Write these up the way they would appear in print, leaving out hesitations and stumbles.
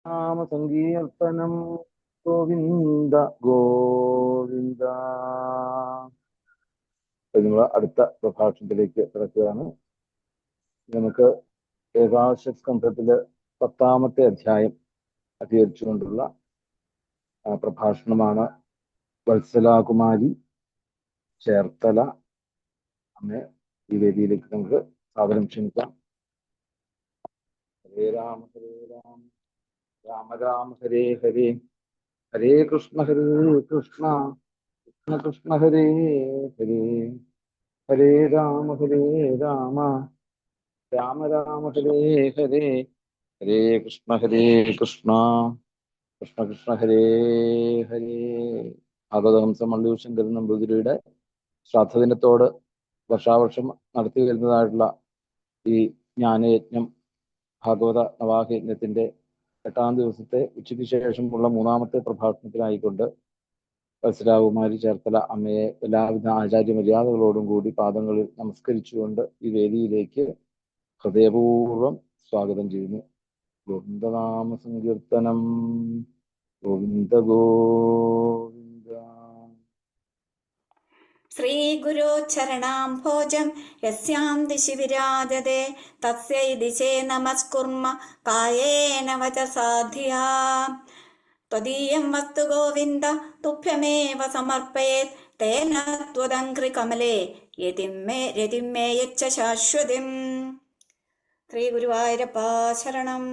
നാമസങ്കീർത്തനം ഗോവിന്ദ ഗോവിന്ദ. നമ്മൾ അടുത്ത പ്രഭാഷണത്തിലേക്ക് കിടക്കുകയാണ്. നമുക്ക് ഏകാദശ സ്കന്ധത്തില് 10-ാമത്തെ അധ്യായം അധികരിച്ചുകൊണ്ടുള്ള പ്രഭാഷണമാണ്. വത്സലാകുമാരി ചേർത്തല അമ്മേ ഈ വേദിയിലേക്ക് നമുക്ക് സാദരം ക്ഷണിക്കാം. ഹരേ രാമ ഹരേ രാമ രാമ രാമ ഹരേ ഹരേ, ഹരേ കൃഷ്ണ കൃഷ്ണ കൃഷ്ണ ഹരേ ഹരേ, ഹരേ രാമ രാമ രാമ രാമ ഹരേ ഹരേ, ഹരേ കൃഷ്ണ കൃഷ്ണ കൃഷ്ണ ഹരേ ഹരേ. ഭാഗവതഹംസ മള്ളൂർ ശങ്കരൻ നമ്പൂതിരിയുടെ ശ്രാദ്ധദിനത്തോട് വർഷാവർഷം നടത്തി വരുന്നതായിട്ടുള്ള ഈ ജ്ഞാനയജ്ഞം, ഭാഗവത നവാഹയജ്ഞത്തിന്റെ 8-ാം ദിവസത്തെ ഉച്ചയ്ക്ക് ശേഷമുള്ള 3-ാമത്തെ പ്രഭാഷണത്തിലായിക്കൊണ്ട് വത്സരാകുമാരി ചേർത്തല അമ്മയെ എല്ലാവിധ ആചാര്യ മര്യാദകളോടും കൂടി പാദങ്ങളിൽ നമസ്കരിച്ചുകൊണ്ട് ഈ വേദിയിലേക്ക് ഹൃദയപൂർവ്വം സ്വാഗതം ചെയ്യുന്നു. ഗോവിന്ദനാമ സങ്കീർത്തനം ഗോവിന്ദ ഗോവിന്ദ. ശ്രീ ഗുരു ചരണാംഭോജം യസ്യാം ദിശി വിരാജതേ തസ്യൈ ദിശേ നമസ്കുർമ കായേന വചസാ ധിയാ. ത്വദീയം വസ്തു ഗോവിന്ദ തുഭ്യമേവ സമർപ്പയേത് തേന ത്വദംഘ്രി കമലേ രതിമേ യച്ഛ ശാശ്വതിം. ശ്രീ ഗുരുവായൂരപ്പ ശരണം.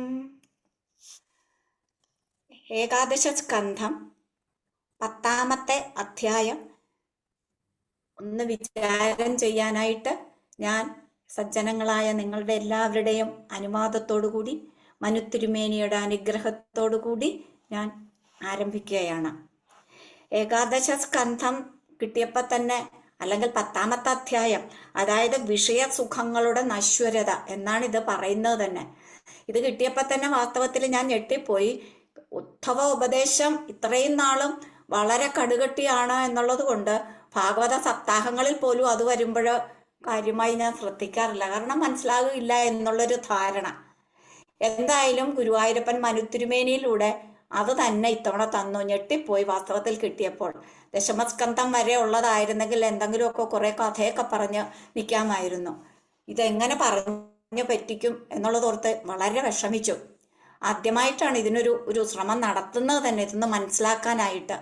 ഏകാദശ സ്കന്ധം 10-ാമത്തെ അധ്യായം ഒന്ന് വിചാരം ചെയ്യാനായിട്ട് ഞാൻ സജ്ജനങ്ങളായ നിങ്ങളുടെ എല്ലാവരുടെയും അനുവാദത്തോടുകൂടി മനുത്തിരുമേനിയുടെ അനുഗ്രഹത്തോടുകൂടി ഞാൻ ആരംഭിക്കുകയാണ്. ഏകാദശ സ്കന്ധം കിട്ടിയപ്പോൾ തന്നെ, അല്ലെങ്കിൽ 10-ാമത്തെ അധ്യായം, അതായത് വിഷയസുഖങ്ങളുടെ നശ്വരത എന്നാണ് ഇത് പറയുന്നത് തന്നെ. ഇത് കിട്ടിയപ്പോൾ തന്നെ വാസ്തവത്തിൽ ഞാൻ ഞെട്ടിപ്പോയി. ഉദ്ധവ ഉപദേശം ഇത്രയും നാളും വളരെ കടുകട്ടിയാണ് എന്നുള്ളത് കൊണ്ട് ഭാഗവത സപ്താഹങ്ങളിൽ പോലും അത് വരുമ്പോൾ കാര്യമായി ഞാൻ ശ്രദ്ധിക്കാറില്ല. കാരണം മനസ്സിലാകില്ല എന്നുള്ളൊരു ധാരണ. എന്തായാലും ഗുരുവായൂരപ്പൻ മനുത്തിരുമേനിയിലൂടെ അത് തന്നെ ഇത്തവണ തന്നു. ഞെട്ടിപ്പോയി വാസ്തവത്തിൽ കിട്ടിയപ്പോൾ. ദശമസ്കന്ധം വരെ ഉള്ളതായിരുന്നെങ്കിൽ എന്തെങ്കിലുമൊക്കെ കുറെ കഥയൊക്കെ പറഞ്ഞ് നിൽക്കാമായിരുന്നു. ഇതെങ്ങനെ പറഞ്ഞു പറ്റിക്കും എന്നുള്ളതോർത്ത് വളരെ വിഷമിച്ചു. ആദ്യമായിട്ടാണ് ഇതിനൊരു ശ്രമം നടത്തുന്നത് തന്നെ, ഇതൊന്ന് മനസ്സിലാക്കാനായിട്ട്.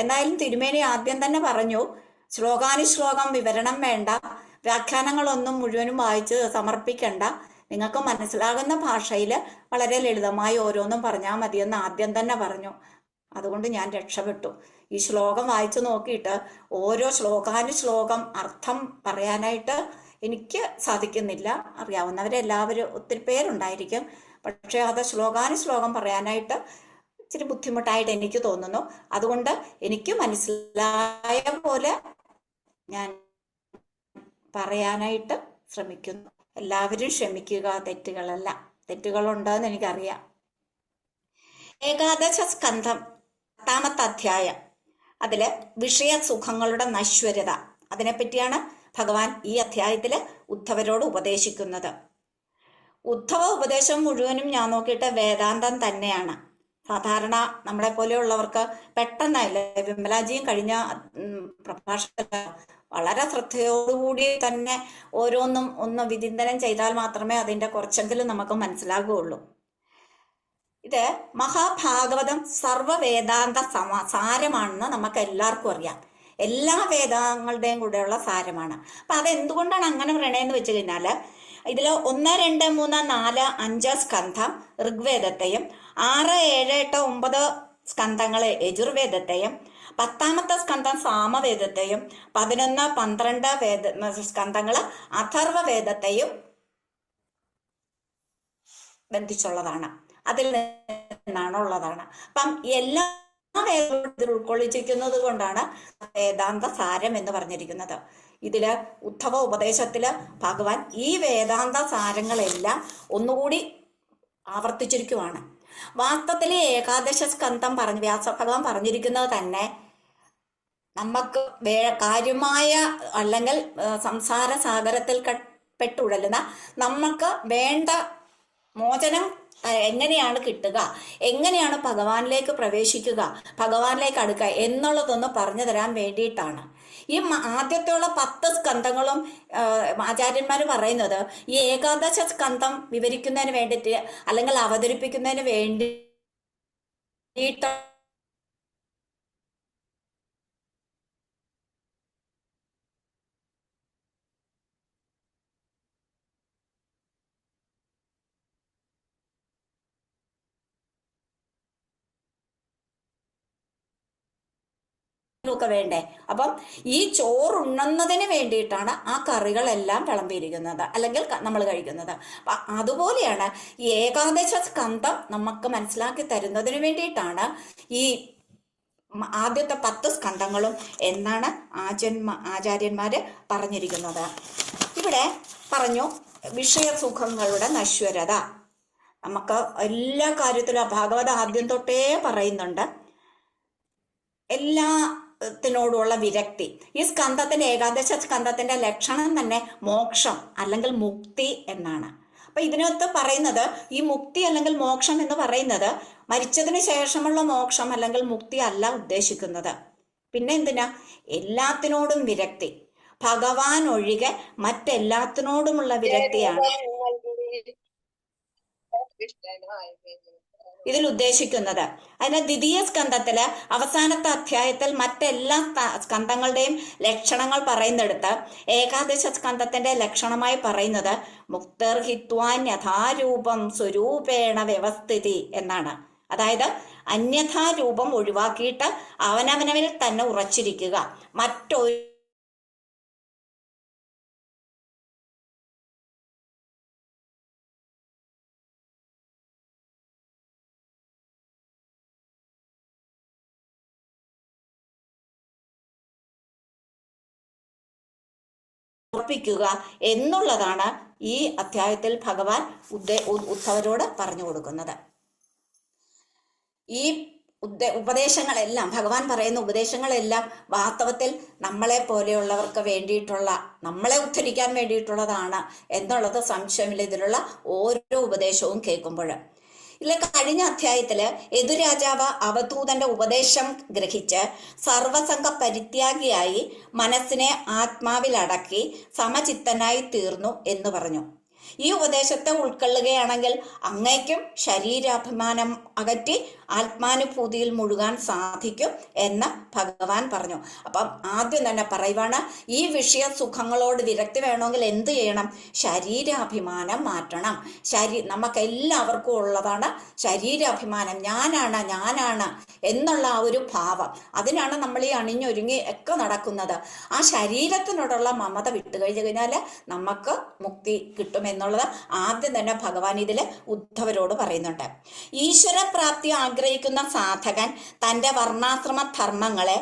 എന്തായാലും തിരുമേനി ആദ്യം തന്നെ പറഞ്ഞു, ശ്ലോകാനുശ്ലോകം വിവരണം വേണ്ട, വ്യാഖ്യാനങ്ങളൊന്നും മുഴുവനും വായിച്ച് സമർപ്പിക്കണ്ട, നിങ്ങൾക്ക് മനസ്സിലാകുന്ന ഭാഷയിൽ വളരെ ലളിതമായി ഓരോന്നും പറഞ്ഞാൽ മതിയെന്ന് ആദ്യം തന്നെ പറഞ്ഞു. അതുകൊണ്ട് ഞാൻ രക്ഷപ്പെട്ടു. ഈ ശ്ലോകം വായിച്ചു നോക്കിയിട്ട് ഓരോ ശ്ലോകാനുശ്ലോകം അർത്ഥം പറയാനായിട്ട് എനിക്ക് സാധിക്കുന്നില്ല. അറിയാവുന്നവരെല്ലാവരും ഒത്തിരി പേരുണ്ടായിരിക്കും, പക്ഷെ അത് ശ്ലോകാനുശ്ലോകം പറയാനായിട്ട് ഇച്ചിരി ബുദ്ധിമുട്ടായിട്ട് എനിക്ക് തോന്നുന്നു. അതുകൊണ്ട് എനിക്ക് മനസ്സിലായ പോലെ ഞാൻ പറയാനായിട്ട് ശ്രമിക്കുന്നു. എല്ലാവരും ക്ഷമിക്കുക, തെറ്റുകളുണ്ടെന്ന് എനിക്കറിയാം. ഏകാദശ സ്കന്ധം 10-ാമത്തെ അധ്യായം, അതില് വിഷയസുഖങ്ങളുടെ നശ്വരത, അതിനെപ്പറ്റിയാണ് ഭഗവാൻ ഈ അധ്യായത്തില് ഉദ്ധവരോട് ഉപദേശിക്കുന്നത്. ഉദ്ധവ ഉപദേശം മുഴുവനും ഞാൻ നോക്കിയിട്ട് വേദാന്തം തന്നെയാണ്. സാധാരണ നമ്മളെ പോലെയുള്ളവർക്ക് പെട്ടെന്നല്ല, വിമലാജിയും കഴിഞ്ഞ പ്രഭാഷണ വളരെ ശ്രദ്ധയോടുകൂടി തന്നെ ഓരോന്നും ഒന്ന് വിചിന്തനം ചെയ്താൽ മാത്രമേ അതിൻ്റെ കുറച്ചെങ്കിലും നമുക്ക് മനസ്സിലാകുകയുള്ളൂ. ഇത് മഹാഭാഗവതം സർവവേദാന്ത സാരമാണെന്ന് നമുക്ക് എല്ലാവർക്കും അറിയാം. എല്ലാ വേദങ്ങളുടെയും കൂടെയുള്ള സാരമാണ്. അപ്പം അതെന്തുകൊണ്ടാണ് അങ്ങനെ പറയണേന്ന് വെച്ച് കഴിഞ്ഞാൽ, ഇതിൽ 1, 2, 3, 4, 5 സ്കന്ധം ഋഗ്വേദത്തെയും 6, 7, 8, 9 സ്കന്ധങ്ങൾ യജുർവേദത്തെയും 10-ാമത്തെ സ്കന്ധം സാമവേദത്തെയും 11, 12 സ്കന്ധങ്ങൾ അഥർവവേദത്തെയും ബന്ധിച്ചുള്ളതാണ്. അതിൽ നിന്നാണുള്ളതാണ്. അപ്പം എല്ലാ വേദങ്ങളും ഉൾക്കൊള്ളിച്ചിരിക്കുന്നത് കൊണ്ടാണ് വേദാന്ത സാരം എന്ന് പറഞ്ഞിരിക്കുന്നത്. ഇതില് ഉദ്ധവ ഉപദേശത്തില് ഭഗവാൻ ഈ വേദാന്ത സാരങ്ങളെല്ലാം ഒന്നുകൂടി ആവർത്തിച്ചിരിക്കുവാണ്. വാസ്തവത്തിൽ ഏകാദശ സ്കന്ധം വ്യാസഭഗവാൻ പറഞ്ഞിരിക്കുന്നത് തന്നെ നമുക്ക് കാര്യമായ, അല്ലെങ്കിൽ സംസാര സാഗരത്തിൽ പെട്ടുഴലുന്ന നമുക്ക് വേണ്ട മോചനം എങ്ങനെയാണ് കിട്ടുക, എങ്ങനെയാണ് ഭഗവാനിലേക്ക് പ്രവേശിക്കുക, ഭഗവാനിലേക്ക് അടുക്കുക എന്നുള്ളതൊന്ന് പറഞ്ഞു തരാൻ വേണ്ടിയിട്ടാണ്. ഈ ആദ്യത്തെയുള്ള 10 സ്കന്ധങ്ങളും ആചാര്യന്മാർ പറയുന്നത് ഈ ഏകാദശ സ്കന്ധം വിവരിക്കുന്നതിന് വേണ്ടിയിട്ട് അല്ലെങ്കിൽ അവതരിപ്പിക്കുന്നതിന് വേണ്ടിയിട്ട് ഒക്കെ വേണ്ടേ. അപ്പം ഈ ചോറുണ്ണുന്നതിന് വേണ്ടിയിട്ടാണ് ആ കറികളെല്ലാം വിളമ്പിയിരിക്കുന്നത് അല്ലെങ്കിൽ നമ്മൾ കഴിക്കുന്നത്. അപ്പം അതുപോലെയാണ് ഈ ഏകാദശ സ്കന്ധം നമുക്ക് മനസ്സിലാക്കി തരുന്നതിന് വേണ്ടിയിട്ടാണ് ഈ ആദ്യത്തെ 10 സ്കന്ധങ്ങളും എന്നാണ് ആചാര്യന്മാര് പറഞ്ഞിരിക്കുന്നത്. ഇവിടെ പറഞ്ഞു വിഷയസുഖങ്ങളുടെ നശ്വരത. നമുക്ക് എല്ലാ കാര്യത്തിലും ഭാഗവത ആദ്യം തൊട്ടേ പറയുന്നുണ്ട് എല്ലാത്തിനോടുള്ള വിരക്തി. ഈ സ്കന്ധത്തിന്റെ ഏകാദശ സ്കന്ധത്തിന്റെ ലക്ഷണം തന്നെ മോക്ഷം അല്ലെങ്കിൽ മുക്തി എന്നാണ്. അപ്പൊ ഇതിനകത്ത് പറയുന്നത് ഈ മുക്തി അല്ലെങ്കിൽ മോക്ഷം എന്ന് പറയുന്നത് മരിച്ചതിന് ശേഷമുള്ള മോക്ഷം അല്ലെങ്കിൽ മുക്തി അല്ല ഉദ്ദേശിക്കുന്നത്. പിന്നെ എന്തിനാ? എല്ലാത്തിനോടും വിരക്തി, ഭഗവാൻ ഒഴികെ മറ്റെല്ലാത്തിനോടുമുള്ള വിരക്തിയാണ് ഇതിൽ ഉദ്ദേശിക്കുന്നത്. അതിന് ദ്വിതീയ സ്കന്ധത്തില് അവസാനത്തെ അധ്യായത്തിൽ മറ്റെല്ലാ സ്കന്ധങ്ങളുടെയും ലക്ഷണങ്ങൾ പറയുന്നിടത്ത് ഏകാദശ സ്കന്ധത്തിന്റെ ലക്ഷണമായി പറയുന്നത് മുക്തർഹിത്വാൻ യഥാരൂപം സ്വരൂപേണ വ്യവസ്ഥിതി എന്നാണ്. അതായത് അന്യഥാരൂപം ഒഴിവാക്കിയിട്ട് അവനവനവിൽ തന്നെ ഉറച്ചിരിക്കുക, മറ്റൊരു ഉറപ്പിക്കുക എന്നുള്ളതാണ് ഈ അധ്യായത്തിൽ ഭഗവാൻ ഉദ്ധവരോട് പറഞ്ഞു കൊടുക്കുന്നത്. ഈ ഉപദേശങ്ങളെല്ലാം ഭഗവാൻ പറയുന്ന ഉപദേശങ്ങളെല്ലാം വാസ്തവത്തിൽ നമ്മളെ പോലെയുള്ളവർക്ക് വേണ്ടിയിട്ടുള്ള, നമ്മളെ ഉദ്ധരിക്കാൻ വേണ്ടിയിട്ടുള്ളതാണ് എന്നുള്ളത് സംശയമില്ല ഇതിലുള്ള ഓരോ ഉപദേശവും കേൾക്കുമ്പോൾ. ഇതിലെ കഴിഞ്ഞ അധ്യായത്തില് യദുരാജാവ് അവധൂതന്റെ ഉപദേശം ഗ്രഹിച്ച് സർവസംഘ പരിത്യാഗിയായി മനസ്സിനെ ആത്മാവിലടക്കി സമചിത്തനായി തീർന്നു എന്ന് പറഞ്ഞു. ഈ ഉപദേശത്തെ ഉൾക്കൊള്ളുകയാണെങ്കിൽ അങ്ങേക്കും ശരീരാഭിമാനം അകറ്റി ആത്മാനുഭൂതിയിൽ മുഴുകാൻ സാധിക്കും എന്ന് ഭഗവാൻ പറഞ്ഞു. അപ്പം ആദ്യം തന്നെ പറയുവാണ്, ഈ വിഷയ സുഖങ്ങളോട് വിരക്തി വേണമെങ്കിൽ എന്ത് ചെയ്യണം? ശരീരാഭിമാനം മാറ്റണം. നമുക്കെല്ലാവർക്കും ഉള്ളതാണ് ശരീരാഭിമാനം. ഞാനാണ് എന്നുള്ള ആ ഒരു ഭാവം. അതിനാണ് നമ്മൾ ഈ അണിഞ്ഞൊരുങ്ങി ഒക്കെ നടക്കുന്നത്. ആ ശരീരത്തിനോടുള്ള മമത വിട്ടുകഴിഞ്ഞു കഴിഞ്ഞാൽ നമുക്ക് മുക്തി കിട്ടുമെന്നുള്ളത് ആദ്യം തന്നെ ഭഗവാൻ ഇതിൽ ഉദ്ധവരോട് പറയുന്നുണ്ട്. ഈശ്വരപ്രാപ്തി ആഗ്രഹിക്കുന്ന സാധകൻ തൻ്റെ വർണ്ണാശ്രമ ധർമ്മങ്ങളെ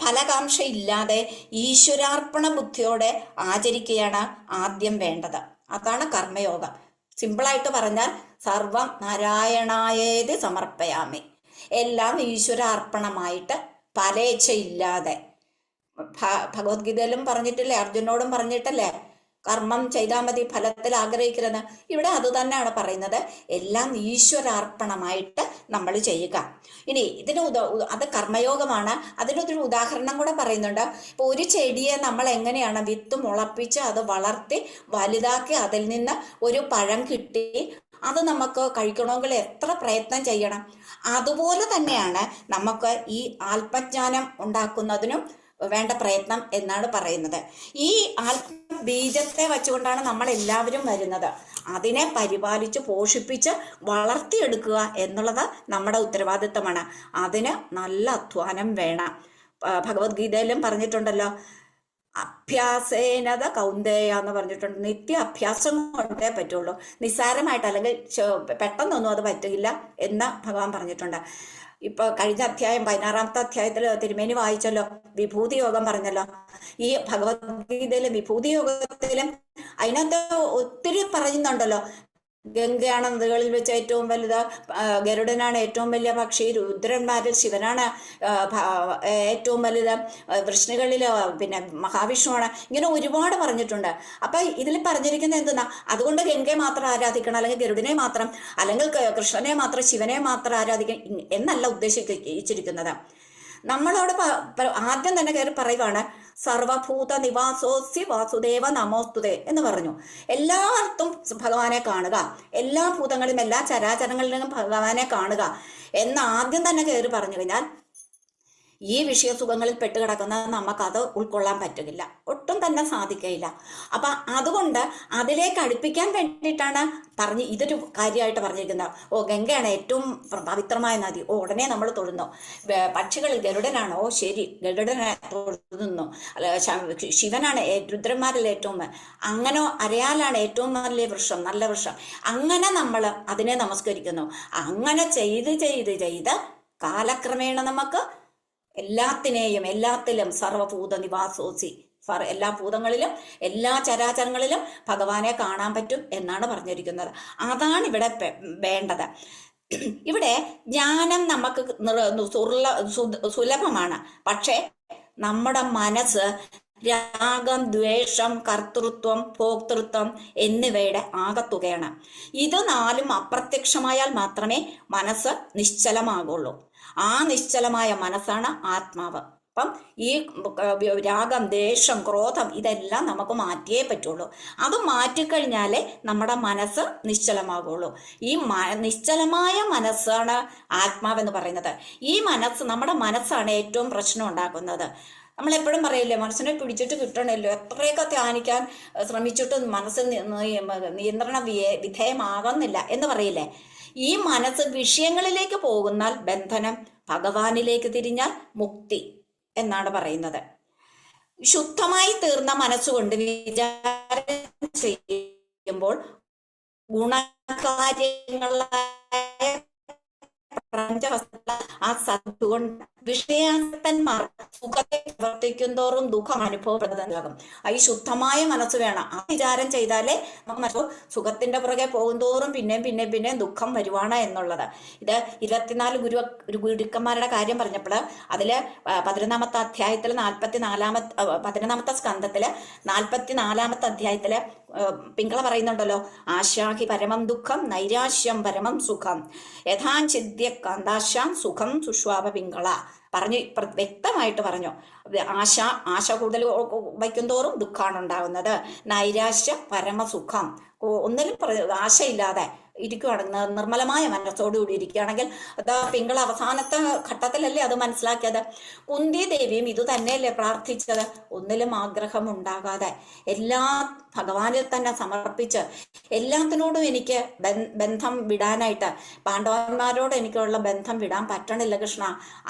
ഫലകാംക്ഷയില്ലാതെ ഈശ്വരാർപ്പണ ബുദ്ധിയോടെ ആചരിക്കുകയാണ് ആദ്യം വേണ്ടത്. അതാണ് കർമ്മയോഗം. സിമ്പിളായിട്ട് പറഞ്ഞാൽ സർവം നാരായണായേതി സമർപ്പയാമി, എല്ലാം ഈശ്വരാർപ്പണമായിട്ട് ഫലേച്ഛയില്ലാതെ. ഭഗവത്ഗീതയിലും പറഞ്ഞിട്ടില്ലേ, അർജുനോടും പറഞ്ഞിട്ടല്ലേ കർമ്മം ചെയ്താൽ മതി, ഫലത്തിൽ ആഗ്രഹിക്കരുത്. ഇവിടെ അത് തന്നെയാണ് പറയുന്നത്, എല്ലാം ഈശ്വരാർപ്പണമായിട്ട് നമ്മൾ ചെയ്യുക. ഇനി ഇതിന് അത് കർമ്മയോഗമാണ്. അതിനൊരു ഉദാഹരണം കൂടെ പറയുന്നുണ്ട്. ഇപ്പോൾ ഒരു ചെടിയെ നമ്മൾ എങ്ങനെയാണ് വിത്ത് മുളപ്പിച്ച് അത് വളർത്തി വലുതാക്കി അതിൽ നിന്ന് ഒരു പഴം കിട്ടി അത് നമുക്ക് കഴിക്കണമെങ്കിൽ എത്ര പ്രയത്നം ചെയ്യണം. അതുപോലെ തന്നെയാണ് നമുക്ക് ഈ ആത്മജ്ഞാനം ഉണ്ടാക്കുന്നതിനും വേണ്ട പ്രയത്നം എന്നാണ് പറയുന്നത്. ഈ ആത്മബീജത്തെ വെച്ചുകൊണ്ടാണ് നമ്മൾ എല്ലാവരും വരുന്നത്. അതിനെ പരിപാലിച്ച് പോഷിപ്പിച്ച് വളർത്തിയെടുക്കുക എന്നുള്ളത് നമ്മുടെ ഉത്തരവാദിത്തമാണ്. അതിന് നല്ല അധ്വാനം വേണം. ഭഗവത്ഗീതയിലും പറഞ്ഞിട്ടുണ്ടല്ലോ, അഭ്യാസേനത കൗന്ദേയ എന്ന് പറഞ്ഞിട്ടുണ്ട്. നിത്യ അഭ്യാസം കൊണ്ടേ പറ്റുള്ളൂ, നിസ്സാരമായിട്ട് അല്ലെങ്കിൽ പെട്ടെന്നൊന്നും അത് പറ്റില്ല എന്ന് ഭഗവാൻ പറഞ്ഞിട്ടുണ്ട്. ഇപ്പൊ കഴിഞ്ഞ അധ്യായം 16-ാമത്തെ അധ്യായത്തിൽ തിരുമേനി വായിച്ചല്ലോ, വിഭൂതി യോഗം പറഞ്ഞല്ലോ. ഈ ഭഗവത്ഗീതയിലെ വിഭൂതി യോഗത്തിലും അതിനകത്ത് ഒത്തിരി പറയുന്നുണ്ടല്ലോ. ഗംഗയാണ് നദികളിൽ വെച്ച് ഏറ്റവും വലുത്, ഗരുഡനാണ് ഏറ്റവും വലിയ പക്ഷി, രുദ്രന്മാരിൽ ശിവനാണ് ഏറ്റവും വലുത്, വൃഷ്ണികളിൽ പിന്നെ മഹാവിഷ്ണുവാണ്. ഇങ്ങനെ ഒരുപാട് പറഞ്ഞിട്ടുണ്ട്. അപ്പൊ ഇതിൽ പറഞ്ഞിരിക്കുന്നത് എന്തെന്നാ, അതുകൊണ്ട് ഗംഗയെ മാത്രം ആരാധിക്കണം, അല്ലെങ്കിൽ ഗരുഡനെ മാത്രം, അല്ലെങ്കിൽ കൃഷ്ണനെ മാത്രം, ശിവനെ മാത്രം ആരാധിക്കണം എന്നല്ല ഉദ്ദേശിച്ചിരിക്കുന്നത്. നമ്മളോട് ആദ്യം തന്നെ കയറി പറയുവാണ് സർവഭൂത നിവാസോസി വാസുദേവ നമോസ്തുതേ എന്ന് പറഞ്ഞു. എല്ലായിടത്തും ഭഗവാനെ കാണുക, എല്ലാ ഭൂതങ്ങളിലും എല്ലാ ചരാചരങ്ങളിലും ഭഗവാനെ കാണുക എന്ന് ആദ്യം തന്നെ കയറി പറഞ്ഞു കഴിഞ്ഞാൽ ഈ വിഷയസുഖങ്ങളിൽ പെട്ടുകിടക്കുന്ന നമുക്കത് ഉൾക്കൊള്ളാൻ പറ്റുകയില്ല, ഒട്ടും തന്നെ സാധിക്കുകയില്ല. അപ്പൊ അതുകൊണ്ട് അതിലേക്ക് അടുപ്പിക്കാൻ വേണ്ടിയിട്ടാണ് ഇതൊരു കാര്യമായിട്ട് പറഞ്ഞിരിക്കുന്നത്. ഓ, ഗംഗയാണ് ഏറ്റവും പവിത്രമായ നദി, ഓ ഉടനെ നമ്മൾ തൊഴുന്നു. പക്ഷികളിൽ ഗരുഡനാണോ, ശരി, ഗരുഡനെ തൊഴുന്നു. ശിവനാണ് രുദ്രന്മാരിൽ ഏറ്റവും, അങ്ങനെ അരയാലാണ് ഏറ്റവും വലിയ വൃക്ഷം, നല്ല വൃക്ഷം. അങ്ങനെ നമ്മൾ അതിനെ നമസ്കരിക്കുന്നു. അങ്ങനെ ചെയ്ത് ചെയ്ത് ചെയ്ത് കാലക്രമേണ നമുക്ക് എല്ലാത്തിലും സർവഭൂത നിവാസോസി, എല്ലാ ഭൂതങ്ങളിലും എല്ലാ ചരാചരങ്ങളിലും ഭഗവാനെ കാണാൻ പറ്റും എന്നാണ് പറഞ്ഞിരിക്കുന്നത്. അതാണ് ഇവിടെ വേണ്ടത്. ഇവിടെ ജ്ഞാനം നമുക്ക് സുലഭമാണ്. പക്ഷേ നമ്മുടെ മനസ്സ് രാഗം, ദ്വേഷം, കർത്തൃത്വം, ഭോക്തൃത്വം എന്നിവയുടെ ആകത്തുകയാണ്. ഇത് നാലും അപ്രത്യക്ഷമായാൽ മാത്രമേ മനസ്സ് നിശ്ചലമാകുള്ളൂ. ആ നിശ്ചലമായ മനസ്സാണ് ആത്മാവ്. അപ്പം ഈ രാഗം, ദേഷ്യം, ക്രോധം ഇതെല്ലാം നമുക്ക് മാറ്റിയേ പറ്റുള്ളൂ. അത് മാറ്റിക്കഴിഞ്ഞാലേ നമ്മുടെ മനസ്സ് നിശ്ചലമാകുള്ളൂ. ഈ നിശ്ചലമായ മനസ്സാണ് ആത്മാവെന്ന് പറയുന്നത്. ഈ നമ്മുടെ മനസ്സാണ് ഏറ്റവും പ്രശ്നം ഉണ്ടാക്കുന്നത്. നമ്മളെപ്പോഴും പറയില്ലേ, മനസ്സിനെ പിടിച്ചിട്ട് കിട്ടണമല്ലോ, എത്രയൊക്കെ ധ്യാനിക്കാൻ ശ്രമിച്ചിട്ട് മനസ്സിൽ നിയന്ത്രണ വിധേയമാകുന്നില്ല എന്ന് പറയില്ലേ. ഈ മനസ്സ് വിഷയങ്ങളിലേക്ക് പോകുന്നാൽ ബന്ധനം, ഭഗവാനിലേക്ക് തിരിഞ്ഞാൽ മുക്തി എന്നാണ് പറയുന്നത്. ശുദ്ധമായി തീർന്ന മനസ്സുകൊണ്ട് വിചാരം ചെയ്യുമ്പോൾ ഗുണകാര്യങ്ങളായ ആ സത്തുകൊണ്ട് വിഷയാസക്തന്മാർ സുഖത്തെ പ്രവർത്തിക്കും തോറും ദുഃഖം അനുഭവപ്പെടുന്നതാകും. ഈ ശുദ്ധമായ മനസ്സ് വേണം. ആ വിചാരം ചെയ്താലേ നമുക്ക് സുഖത്തിന്റെ പുറകെ പോകും തോറും പിന്നെയും ദുഃഖം വരുവാണ് എന്നുള്ളത്. ഇത് 24 ഗുരുക്കന്മാരുടെ കാര്യം പറഞ്ഞപ്പോൾ അതില് 11ാമത്തെ അധ്യായത്തില് 11ാമത്തെ സ്കന്ധത്തില് 44ാമത്തെ അധ്യായത്തില് പിങ്കള പറയുന്നുണ്ടല്ലോ, ആശാഹി പരമം ദുഃഖം നൈരാശ്യം പരമം സുഖം യഥാചിദ്യ കാന്താശാം സുഖം സുഷ്വാപ പിങ്കള പറഞ്ഞു, വ്യക്തമായിട്ട് പറഞ്ഞു. ആശ കൂടുതൽ വയ്ക്കും തോറും ദുഃഖമാണ് ഉണ്ടാകുന്നത്. നൈരാശ്യ പരമസുഖം, ഒന്നിലും ആശയില്ലാതെ ഇരിക്കുകയാണെങ്കിൽ, നിർമ്മലമായ മനസ്സോടുകൂടി ഇരിക്കുകയാണെങ്കിൽ, അതാ പിങ്കൾ അവസാനത്തെ ഘട്ടത്തിലല്ലേ അത് മനസ്സിലാക്കിയത്. കുന്തി ദേവിയും ഇത് തന്നെയല്ലേ പ്രാർത്ഥിച്ചത്, ഒന്നിലും ആഗ്രഹം ഉണ്ടാകാതെ എല്ലാ ഭഗവാനിൽ തന്നെ സമർപ്പിച്ച് എല്ലാത്തിനോടും എനിക്ക് ബന്ധം വിടാനായിട്ട്, പാണ്ഡവന്മാരോട് എനിക്കുള്ള ബന്ധം വിടാൻ പറ്റണില്ല കൃഷ്ണ,